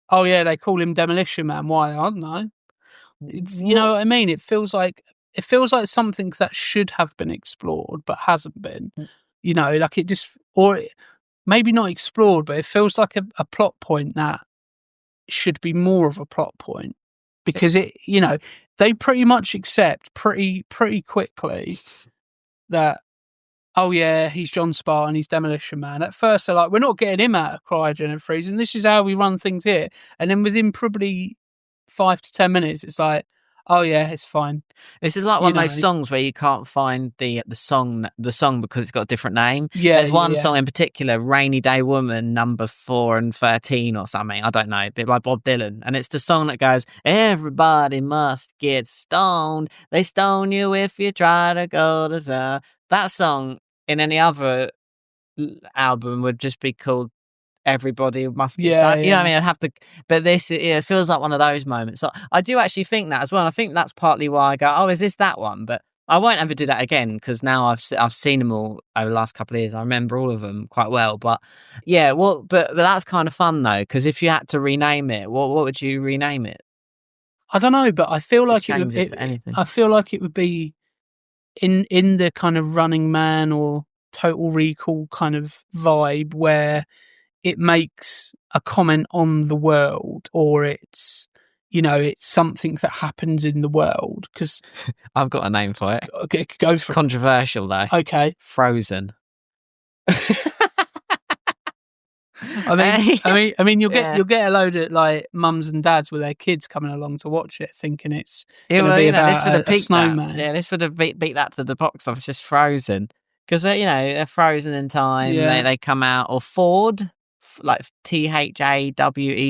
oh yeah, they call him Demolition Man. Why? I don't know. You know what I mean? It feels like something that should have been explored but hasn't been. Like it just, or maybe not explored, but it feels like a plot point that should be more of a plot point. Because they pretty much accept pretty quickly that, oh yeah, he's John Spartan, he's Demolition Man. At first they're like, we're not getting him out of cryogenic freezing. This is how we run things here. And then within probably 5 to 10 minutes, it's like, oh yeah, it's fine. This is like one of those songs where you can't find the song because it's got a different name. Yeah, there's one song in particular, "Rainy Day Woman" number 4 and 13 or something. I don't know, a bit by Bob Dylan, and it's the song that goes, "Everybody must get stoned. They stone you if you try to go to the." That song in any other album would just be called "Everybody Must Get Stoned." You know what I mean? I'd have to, but this it feels like one of those moments. So I do actually think that as well. I think that's partly why I go, "Oh, is this that one?" But I won't ever do that again because now I've seen them all over the last couple of years. I remember all of them quite well. But yeah, but that's kind of fun though, because if you had to rename it, what would you rename it? I don't know, but I feel like I feel like it would be in the kind of Running Man or Total Recall kind of vibe where it makes a comment on the world, or it's something that happens in the world. Because I've got a name for it. Okay, go for Controversial though. Okay, Frozen. I mean, you'll get a load of like mums and dads with their kids coming along to watch it, thinking it's going to be about a snowman. This would have beat that to the box office. Just Frozen, because they're frozen in time. Yeah. They come out, or Ford, like THAWED,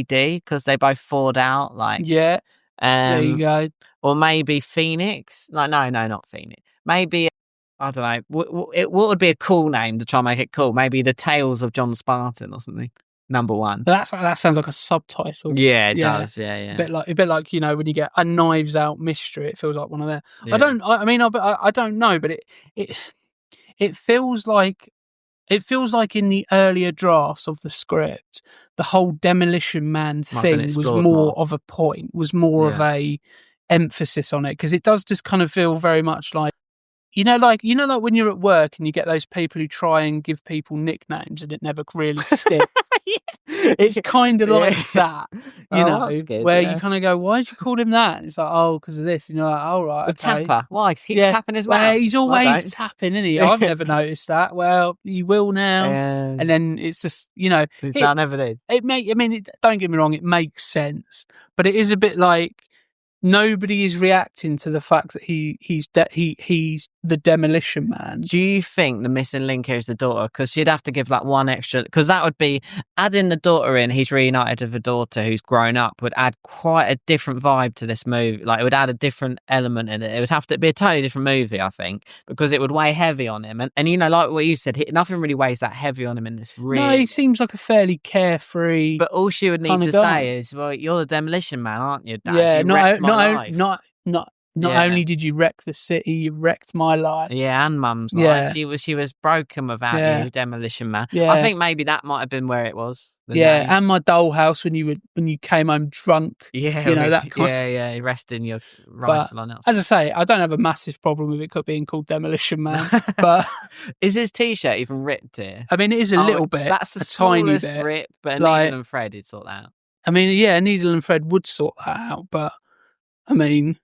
because they both Ford out. Like there you go. Or maybe Phoenix. No, not Phoenix. Maybe. I don't know. What would be a cool name to try and make it cool? Maybe The Tales of John Spartan or something. Number 1. That sounds like a subtitle. Yeah, it does. Yeah. A bit like when you get a Knives Out mystery. It feels like one of them. Yeah. I don't know, but it feels like in the earlier drafts of the script, the whole Demolition Man thing was more of a point, was more of a emphasis on it, because it does just kind of feel very much like. Like when you're at work and you get those people who try and give people nicknames and it never really sticks. It's kind of like that, where you kind of go, "Why did you call him that?" And it's like, "Oh, because of this." And you're like, "Oh, right, okay." The tapper. Why? He keeps tapping his mouth. Well, he's always tapping, isn't he? I've never noticed that. Well, you will now. And then it's just, I never did. Don't get me wrong, it makes sense, but it is a bit like nobody is reacting to the fact that he's the Demolition Man. Do you think the missing link here is the daughter? Because you'd have to give that one extra, because that would be adding the daughter in. He's reunited with a daughter who's grown up, would add quite a different vibe to this movie. Like, it would add a different element in it. It would have to be a totally different movie, I think, because it would weigh heavy on him. And like what you said, nothing really weighs that heavy on him in this. Really, no, he seems like a fairly carefree. But all she would need to say is, "Well, you're the Demolition Man, aren't you, Dad? Yeah, not Not only did you wreck the city, you wrecked my life. Yeah, and Mum's life. She was broken without you, Demolition Man. Yeah. I think maybe that might have been where it was. Yeah, and my dollhouse when you came home drunk. Yeah, that kind. Yeah, resting your rifle on it. As I say, I don't have a massive problem with it being called Demolition Man. But is his T-shirt even ripped here? I mean, it is a little bit. That's the tiny smallest bit. rip, but needle and thread would sort that out. I mean, yeah, needle and thread would sort that out, but I mean,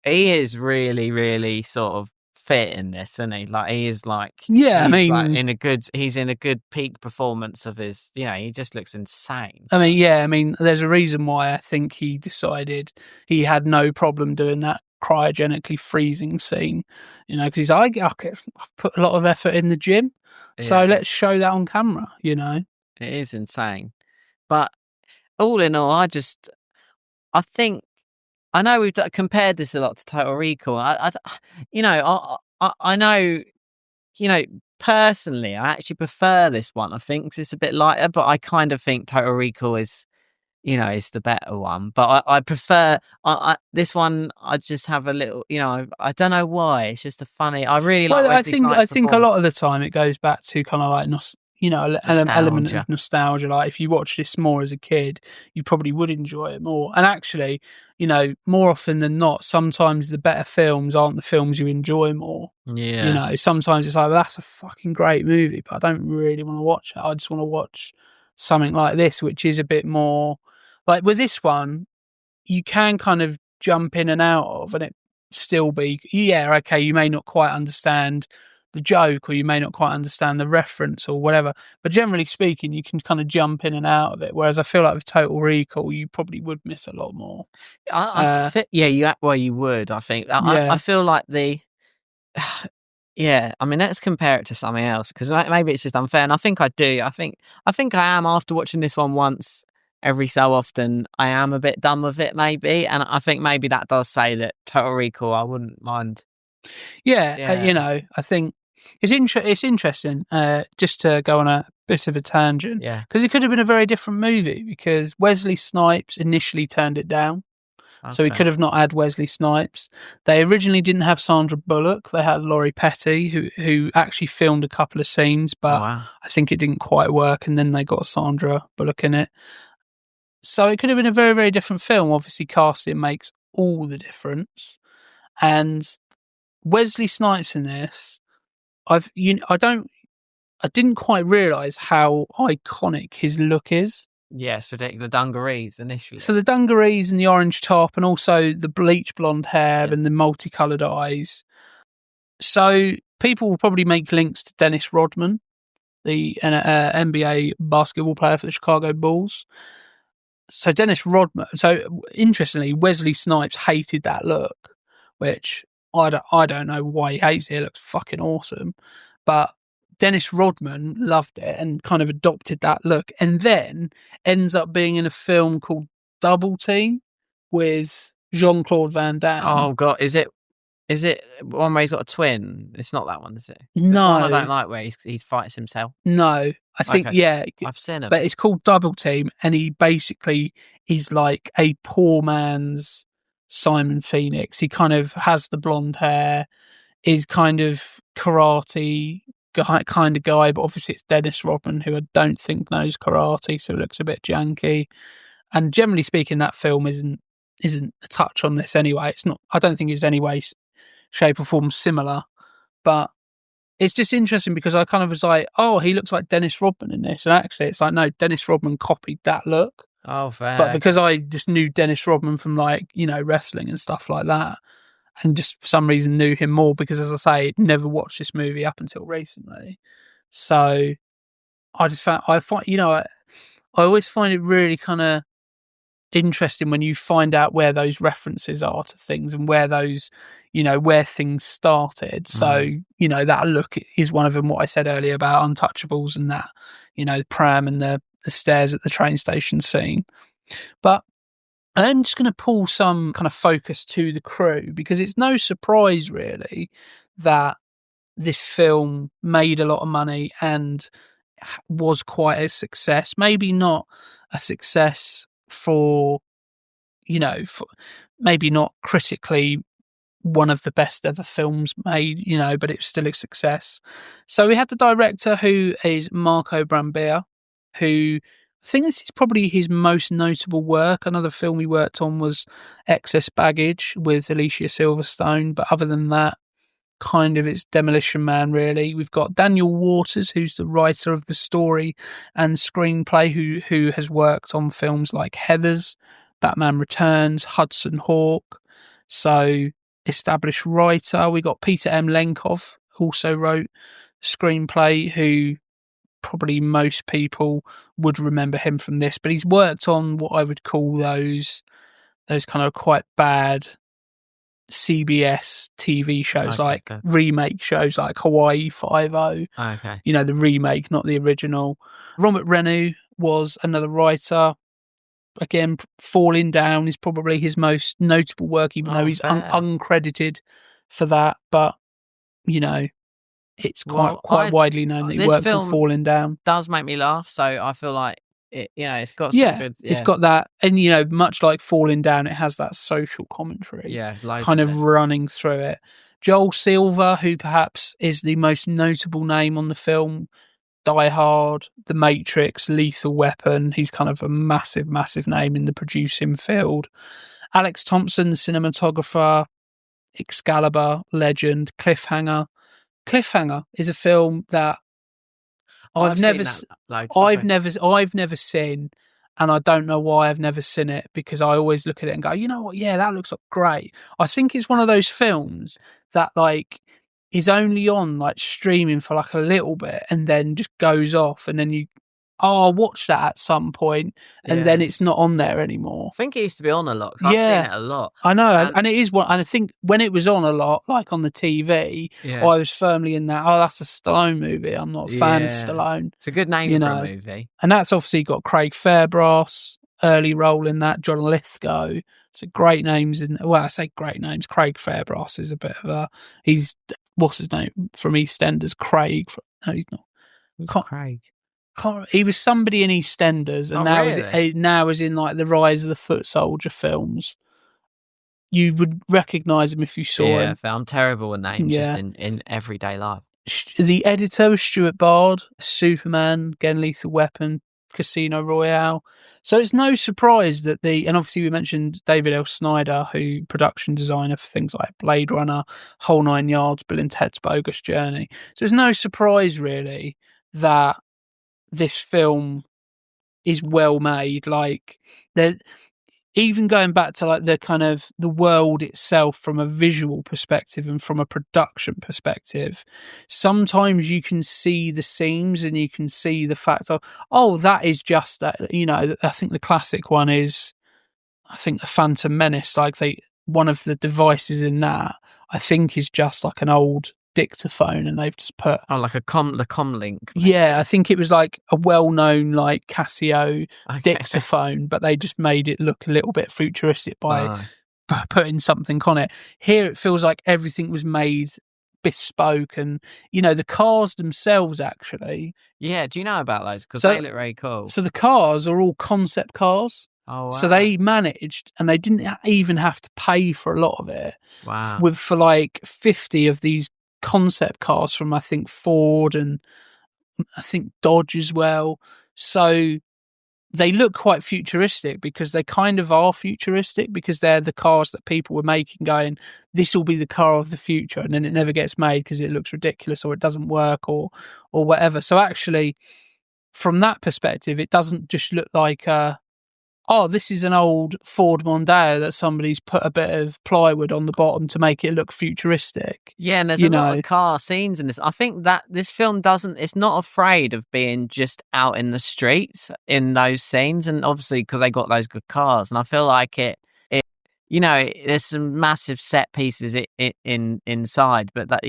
he is really, really sort of fit in this, isn't he? Like he is like, I mean, like he's in a good peak performance of his. He just looks insane. I mean, there's a reason why I think he decided he had no problem doing that cryogenically freezing scene, because he's like, I've put a lot of effort in the gym, so let's show that on camera. It is insane, but all in all, I think. I know we've compared this a lot to Total Recall. I know, personally, I actually prefer this one. I think 'cause it's a bit lighter, but I kind of think Total Recall is the better one. But I prefer this one. I just have a little, I don't know why. It's just a funny. I really like. Wesley Snipes' I think a lot of the time it goes back to kind of like an element of nostalgia. Like if you watch this more as a kid, you probably would enjoy it more. And actually, more often than not, sometimes the better films aren't the films you enjoy more. Yeah. Sometimes it's like, well, that's a fucking great movie, but I don't really want to watch it. I just want to watch something like this, which is a bit more like with this one, you can kind of jump in and out of, and it still be, okay, you may not quite understand the joke, or you may not quite understand the reference or whatever, but generally speaking you can kind of jump in and out of it, whereas I feel like with Total Recall you probably would miss a lot more. You would, I think. I feel like I mean, let's compare it to something else, because maybe it's just unfair, and I think I do. I think I am, after watching this one once every so often, I am a bit done with it maybe, and I think maybe that does say that Total Recall I wouldn't mind. I think it's interesting, just to go on a bit of a tangent, because it could have been a very different movie, because Wesley Snipes initially turned it down. Okay. So he could have not had Wesley Snipes. They originally didn't have Sandra Bullock. They had Laurie Petty, who actually filmed a couple of scenes, but I think it didn't quite work, and then they got Sandra Bullock in it. So it could have been a very, very different film. Obviously, casting makes all the difference. And Wesley Snipes in this, I didn't quite realise how iconic his look is. Yes, the dungarees initially. So the dungarees and the orange top, and also the bleach blonde hair and the multicoloured eyes. So people will probably make links to Dennis Rodman, the NBA basketball player for the Chicago Bulls. So Dennis Rodman. So interestingly, Wesley Snipes hated that look, which I don't know why he hates it. It looks fucking awesome, but Dennis Rodman loved it and kind of adopted that look, and then ends up being in a film called Double Team with Jean-Claude Van Damme. Oh God, is it one where he's got a twin? It's not that one, is it? No, I don't like where he fights himself. No, I think I've seen it, but it's called Double Team, and he basically is like a poor man's Simon Phoenix. He kind of has the blonde hair, is kind of karate guy kind of guy, but obviously it's Dennis Rodman, who I don't think knows karate, so it looks a bit janky. And generally speaking, that film isn't a touch on this anyway. It's not. I don't think it's any way, shape or form similar, but it's just interesting because I kind of was like, oh, he looks like Dennis Rodman in this, and actually it's like, no, Dennis Rodman copied that look. Oh, fair. But because I just knew Dennis Rodman from wrestling and stuff like that, and just for some reason knew him more because, as I say, never watched this movie up until recently. So I just found, I always find it really kind of interesting when you find out where those references are to things and where those, where things started. So, that look is one of them, what I said earlier about Untouchables and that, the pram and the stairs at the train station scene. But I'm just going to pull some kind of focus to the crew, because it's no surprise really that this film made a lot of money and was quite a success. Maybe not a success for maybe not critically one of the best ever films made, but it was still a success. So we had the director, who is Marco Brambilla, who I think this is probably his most notable work. Another film he worked on was Excess Baggage with Alicia Silverstone, but other than that, kind of it's Demolition Man, really. We've got Daniel Waters, who's the writer of the story and screenplay, who has worked on films like Heathers, Batman Returns, Hudson Hawk. So, established writer. We got Peter M. Lenkov, also wrote screenplay, who probably most people would remember him from this, but he's worked on what I would call those kind of quite bad CBS TV shows, remake shows like Hawaii Five-0. Okay. The remake, not the original. Robert Renu was another writer. Again, Falling Down is probably his most notable work, even though he's uncredited for that. But, it's quite widely known that he works on Falling Down. Does make me laugh, so I feel like it's got some good... It's got that, and much like Falling Down, it has that social commentary kind of running through it. Joel Silver, who perhaps is the most notable name on the film, Die Hard, The Matrix, Lethal Weapon. He's kind of a massive, massive name in the producing field. Alex Thompson, the cinematographer, Excalibur, legend, Cliffhanger. Cliffhanger is a film that I've never seen, and I don't know why I've never seen it, because I always look at it and go, you know what? Yeah, that looks great. I think it's one of those films that is only on streaming for a little bit and then just goes off, and then I'll watch that at some point, and then it's not on there anymore. I think it used to be on a lot, because I've seen it a lot. I know, and it is one. And I think when it was on a lot, on the TV, I was firmly in that, that's a Stallone movie. I'm not a fan of Stallone. It's a good name for a movie. And that's obviously got Craig Fairbrass, early role in that, John Lithgow. So great names I say great names. Craig Fairbrass is a bit of he's, what's his name from EastEnders? Craig. No, he's not. Who's Craig? He was somebody in EastEnders, and now is in the Rise of the Foot Soldier films. You would recognise him if you saw him. Yeah, I'm terrible with names just in everyday life. The editor was Stuart Bard, Superman, again Lethal Weapon, Casino Royale. So it's no surprise that and obviously we mentioned David L. Snyder, who production designer for things like Blade Runner, Whole Nine Yards, Bill and Ted's Bogus Journey. So it's no surprise really that this film is well made. Even going back to the kind of the world itself from a visual perspective and from a production perspective, sometimes you can see the seams and you can see the fact of, that is just that, I think the classic one is, I think the Phantom Menace, one of the devices in that, I think is just an old dictaphone, and they've just put the comlink. Yeah, I think it was a well-known Casio dictaphone, but they just made it look a little bit futuristic by putting something on it. Here it feels like everything was made bespoke, and the cars themselves actually. Yeah, do you know about those? Because they look very cool. So the cars are all concept cars. Oh, wow. So they managed, and they didn't even have to pay for a lot of it. Wow. For 50 of these concept cars from, I think, Ford and I think Dodge as well. So they look quite futuristic, because they kind of are futuristic, because they're the cars that people were making going, this will be the car of the future, and then it never gets made because it looks ridiculous or it doesn't work or whatever. So actually, from that perspective, it doesn't just look like this is an old Ford Mondeo that somebody's put a bit of plywood on the bottom to make it look futuristic. Yeah, and there's a lot of car scenes in this. I think that this film it's not afraid of being just out in the streets in those scenes, and obviously because they got those good cars, and I feel like there's some massive set pieces inside, but that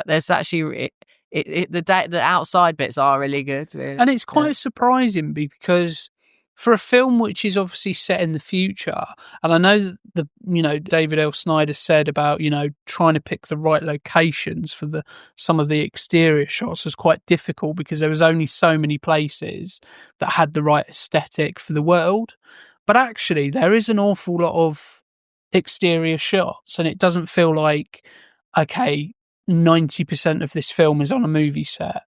there's actually the outside bits are really good, really. And it's quite surprising because for a film which is obviously set in the future, and I know that David L. Snyder said about trying to pick the right locations for some of the exterior shots was quite difficult, because there was only so many places that had the right aesthetic for the world. But actually, there is an awful lot of exterior shots, and it doesn't feel like, okay, 90% of this film is on a movie set.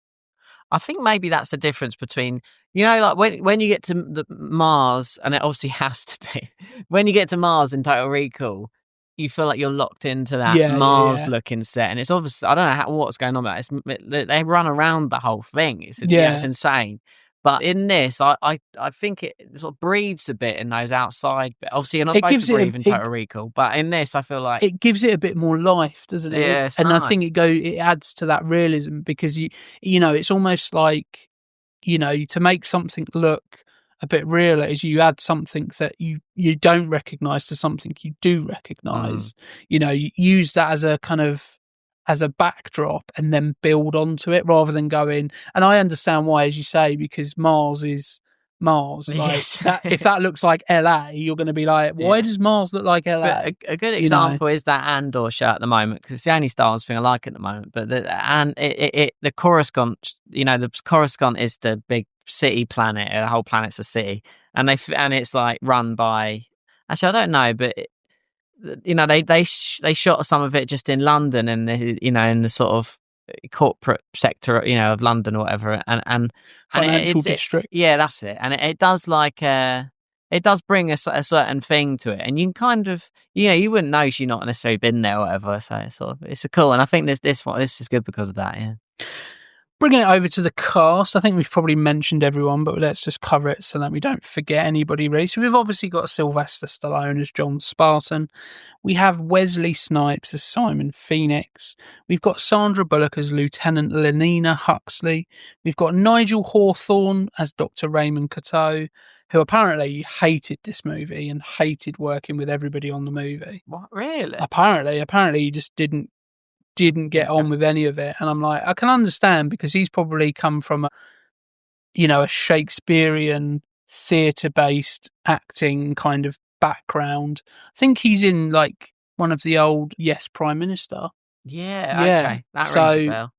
I think maybe that's the difference between, like when you get to the Mars, and it obviously has to be, when you get to Mars in Total Recall, you feel like you're locked into that Mars-looking set, and it's obviously, I don't know what's going on about it. They run around the whole thing. It's insane. But in this, I think it sort of breathes a bit in those outside. Obviously, you're not supposed to breathe in Total Recall, but in this, I feel like it gives it a bit more life, doesn't it? Yeah, and nice. I think it adds to that realism, because it's almost like, to make something look a bit realer is you add something that you don't recognize to something you do recognize. You use that as a kind of as a backdrop and then build onto it, rather than going. And I understand why, as you say, because Mars is Mars. Like, Yes. if that looks like LA, you're going to be like, why does Mars look like LA? But a good example is that Andor shirt at the moment, because it's the only Star Wars thing I like at the moment. But the Coruscant, the Coruscant is the big city planet. The whole planet's a city, and it's like run by. Actually, I don't know, but they shot some of it just in London, and in the sort of corporate sector, of London or whatever, and financial district. Yeah, that's it. And it does it does bring a certain thing to it, and you can kind of, you wouldn't know if you're not necessarily been there or whatever. So it's a cool, and I think this is good because of that. Yeah. Bringing it over to the cast, I think we've probably mentioned everyone, but let's just cover it so that we don't forget anybody really. So we've obviously got Sylvester Stallone as John Spartan. We have Wesley Snipes as Simon Phoenix. We've got Sandra Bullock as Lieutenant Lenina Huxley. We've got Nigel Hawthorne as Dr. Raymond Coteau, who apparently hated this movie and hated working with everybody on the movie. What, really? Apparently he just didn't get on with any of it. And I'm like, I can understand, because he's probably come from a Shakespearean theatre-based acting kind of background. I think he's in like one of the old Yes Prime Minister. Yeah. Okay. That rings a bell.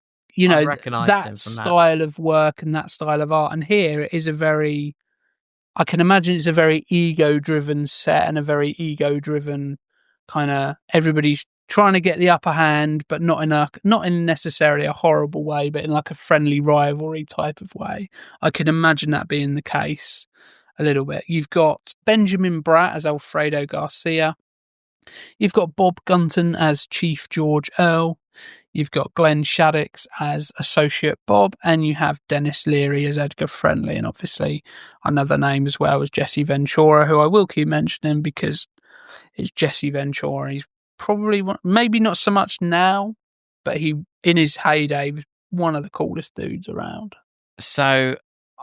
I recognise that style of work and that style of art. And here it is I can imagine it's a very ego-driven set, and a very ego-driven kind of, everybody's trying to get the upper hand, but not in necessarily a horrible way, but in like a friendly rivalry type of way. I can imagine that being the case a little bit. You've got Benjamin Bratt as Alfredo Garcia. You've got Bob Gunton as Chief George Earl. You've got Glenn Shaddix as Associate Bob, and you have Dennis Leary as Edgar Friendly, and obviously another name as well as Jesse Ventura, who I will keep mentioning because it's Jesse Ventura. He's probably maybe not so much now, but he, in his heyday, was one of the coolest dudes around. So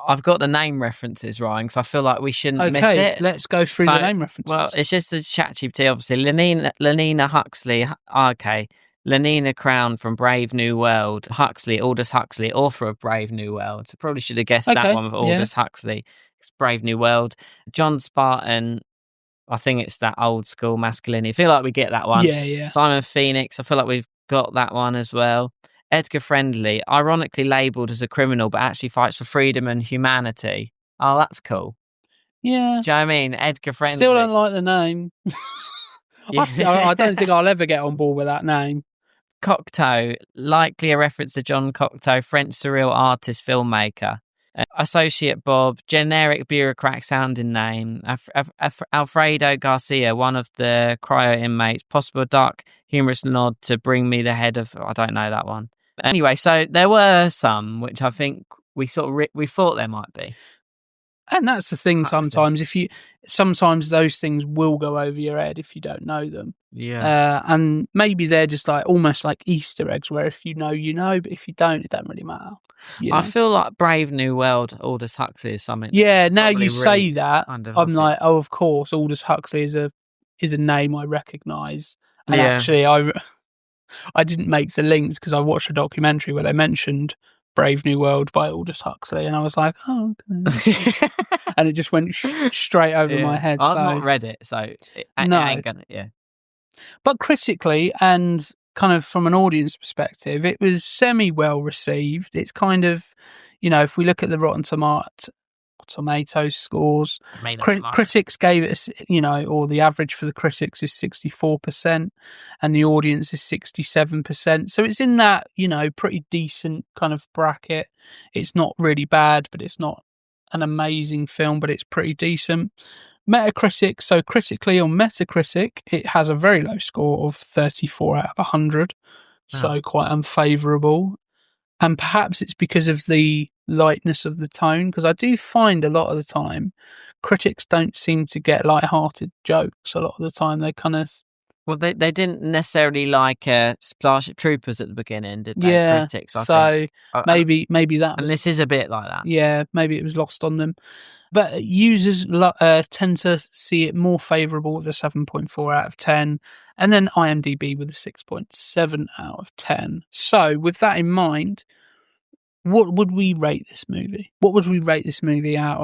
I've got the name references, Ryan, because I feel like we shouldn't miss it. Let's go through the name references. Well, it's just a ChatGPT, obviously. Lenina Huxley, okay. Lenina Crown from Brave New World. Huxley, Aldous Huxley, author of Brave New World. So probably should have guessed that one with Aldous Huxley. It's Brave New World. John Spartan, I think it's that old school masculinity. I feel like we get that one. Yeah. Simon Phoenix, I feel like we've got that one as well. Edgar Friendly, ironically labelled as a criminal, but actually fights for freedom and humanity. Oh, that's cool. Yeah. Do you know what I mean? Edgar Friendly. Still don't like the name. I don't think I'll ever get on board with that name. Cocteau, likely a reference to John Cocteau, French surreal artist, filmmaker. Associate Bob, generic bureaucrat sounding name. Alfredo Garcia, one of the Cryo inmates. Possible dark humorous nod to Bring Me the Head of. I don't know that one. Anyway, so there were some which I think we thought there might be. And that's the thing. Sometimes sometimes those things will go over your head if you don't know them. Yeah. And maybe they're just like almost like Easter eggs, where if you know, but if you don't, it doesn't really matter. I feel like Brave New World, Aldous Huxley is something. Yeah. Now you say that, I'm like, oh, of course, Aldous Huxley is a name I recognise. And actually, I didn't make the links because I watched a documentary where they mentioned Brave New World by Aldous Huxley, and I was like, oh, okay. And it just went straight over my head. I've not read it, so it ain't gonna, But critically and kind of from an audience perspective, it was semi-well received. It's kind of, if we look at the Rotten Tomatoes scores. Made us laugh. Critics gave it, or the average for the critics is 64%, and the audience is 67%. So it's in that, pretty decent kind of bracket. It's not really bad, but it's not an amazing film, but it's pretty decent. Metacritic, so critically on Metacritic, it has a very low score of 34 out of 100, so quite unfavourable. And perhaps it's because of the lightness of the tone, because I do find a lot of the time critics don't seem to get light-hearted jokes. A lot of the time they kind of... Well, they didn't necessarily like Starship Troopers at the beginning, did they? Yeah, critics, I so think. maybe that... And this is a bit like that. Yeah, maybe it was lost on them. But users tend to see it more favourable with a 7.4 out of 10, and then IMDb with a 6.7 out of 10. So, with that in mind, what would we rate this movie? What would we rate this movie out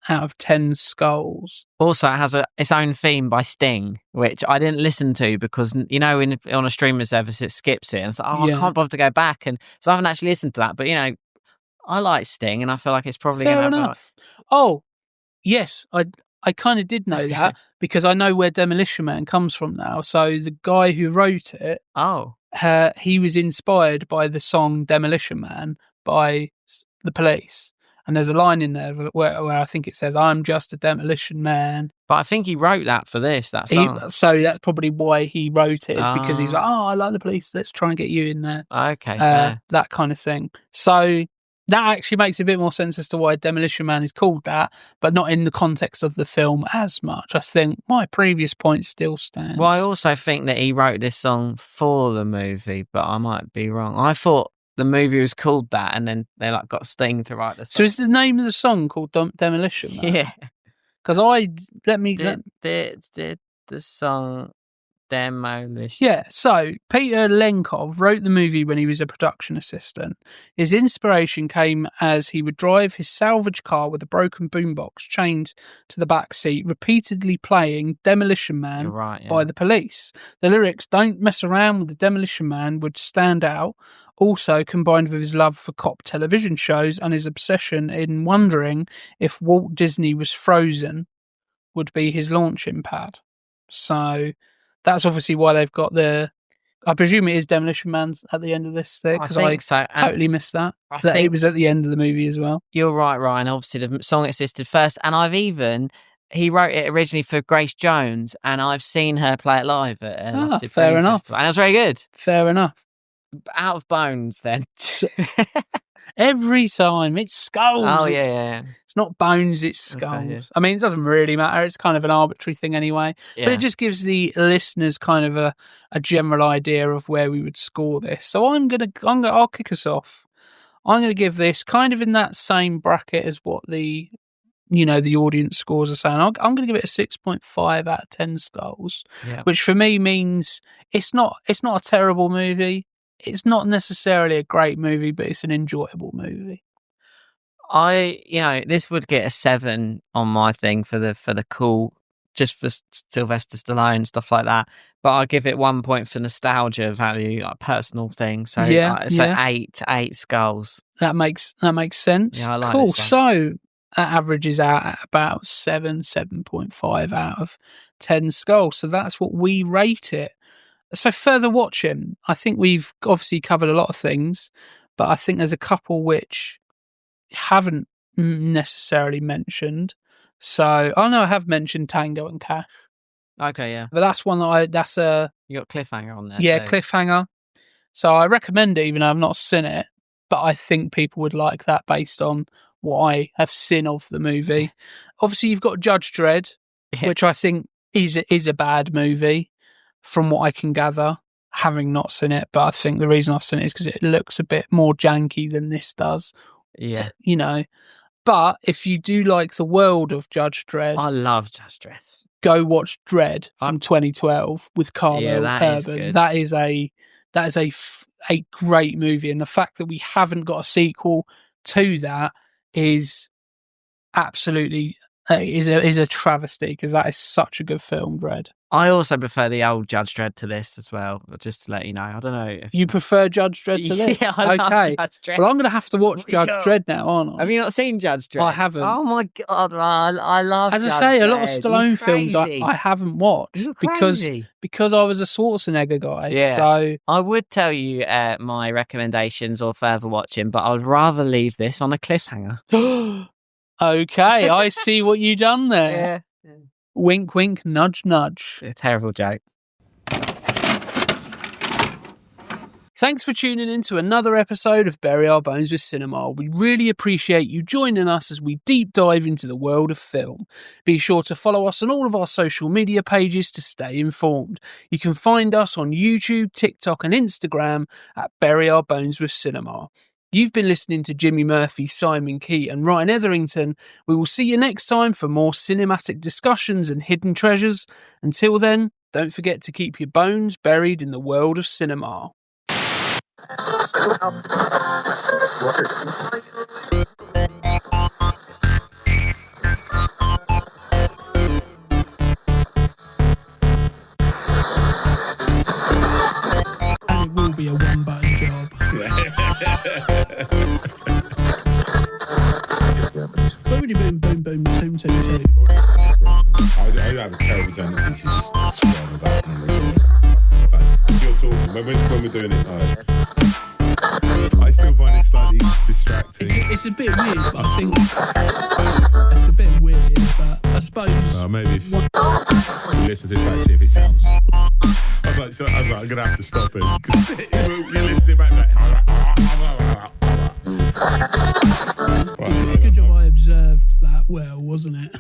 of 10 skulls? Also, it has its own theme by Sting, which I didn't listen to because, on a streaming service, it skips it. And it's like, I can't bother to go back. And so I haven't actually listened to that. But, I like Sting, and I feel like it's probably Fair going to enough. Oh, yes, I kind of did know that because I know where Demolition Man comes from now. So the guy who wrote it, he was inspired by the song Demolition Man by the Police. And there's a line in there where I think it says, "I'm just a demolition man." But I think he wrote that for that song. So that's probably why he wrote it, is because he was like, I like the Police, let's try and get you in there. Okay. That kind of thing. So that actually makes a bit more sense as to why Demolition Man is called that, but not in the context of the film as much. I think my previous point still stands. Well, I also think that he wrote this song for the movie, but I might be wrong. I thought the movie was called that, and then they got Sting to write the song. So is the name of the song called Demolition Man? Yeah. Because did the song Demolition? Yeah, so Peter Lenkov wrote the movie when he was a production assistant. His inspiration came as he would drive his salvage car with a broken boombox chained to the back seat, repeatedly playing Demolition Man by the Police. The lyrics, "Don't mess around with the Demolition Man," would stand out. Also, combined with his love for cop television shows and his obsession in wondering if Walt Disney was frozen, would be his launching pad. So that's obviously why they've got I presume it is Demolition Man at the end of this thing, because I totally missed that. It was at the end of the movie as well. You're right, Ryan. Obviously, the song existed first, and he wrote it originally for Grace Jones, and I've seen her play it live at fair enough. Festival, and it was very good. Fair enough. Out of Bones, then. Every time it's skulls. Oh, yeah. It's not bones, it's skulls. Okay, yeah. I mean, it doesn't really matter. It's kind of an arbitrary thing anyway. Yeah. But it just gives the listeners kind of a general idea of where we would score this. So I'll kick us off. I'm going to give this kind of in that same bracket as what the audience scores are saying. I'm going to give it a 6.5 out of 10 skulls, which for me means it's not a terrible movie. It's not necessarily a great movie, but it's an enjoyable movie. This would get a 7 on my thing for the cool, just for Sylvester Stallone and stuff like that. But I'll give it 1 point for nostalgia value, like personal thing. So 8 skulls. That makes sense. Yeah, I like cool. This one. So that averages out at about 7.5 out of 10 skulls. So that's what we rate it. So further watching, I think we've obviously covered a lot of things, but I think there's a couple which haven't necessarily mentioned. So I know I have mentioned Tango and Cash. Okay, yeah. But that's one that you got Cliffhanger on there. Yeah, too. Cliffhanger. So I recommend it, even though I've not seen it, but I think people would like that based on what I have seen of the movie. Obviously, you've got Judge Dredd, which I think is a bad movie, from what I can gather, having not seen it. But I think the reason I've seen it is because it looks a bit more janky than this does. Yeah. But if you do like the world of Judge Dredd... I love Judge Dredd. Go watch Dredd from 2012 with Carlo Urban. That is a great movie. And the fact that we haven't got a sequel to that is absolutely is a travesty, because that is such a good film, Dredd. I also prefer the old Judge Dredd to this as well, just to let you know. I don't know if You prefer Judge Dredd to this? Yeah, I love Okay. Judge Dredd. Well, I'm going to have to watch Judge God. Dredd now, aren't I? Have you not seen Judge Dredd? I haven't. Oh my God, man. I love As Judge I say, a lot of Dredd. Stallone You're films crazy. I haven't watched You're because crazy. I was a Schwarzenegger guy. Yeah. So I would tell you my recommendations or further watching, but I would rather leave this on a cliffhanger. okay, I see what you done there. Yeah. Wink, wink, nudge, nudge. A terrible joke. Thanks for tuning in to another episode of Bury Our Bones with Cinema. We really appreciate you joining us as we deep dive into the world of film. Be sure to follow us on all of our social media pages to stay informed. You can find us on YouTube, TikTok and Instagram at Bury Our Bones with Cinema. You've been listening to Jimmy Murphy, Simon Keet and Ryan Etherington. We will see you next time for more cinematic discussions and hidden treasures. Until then, don't forget to keep your bones buried in the world of cinema. And it will be a one-button job. Boom, boom, boom, boom, toom, toom, toom. I have a terrible tendency to just swear about but if you're talking, when we're doing it, I still find it slightly distracting. It's a bit weird, but I think it's a bit weird, but I suppose... Maybe if you listen to it back, see if it sounds... I was like, I'm going to have to stop it. You're listening back Good job I observed that well, wasn't it?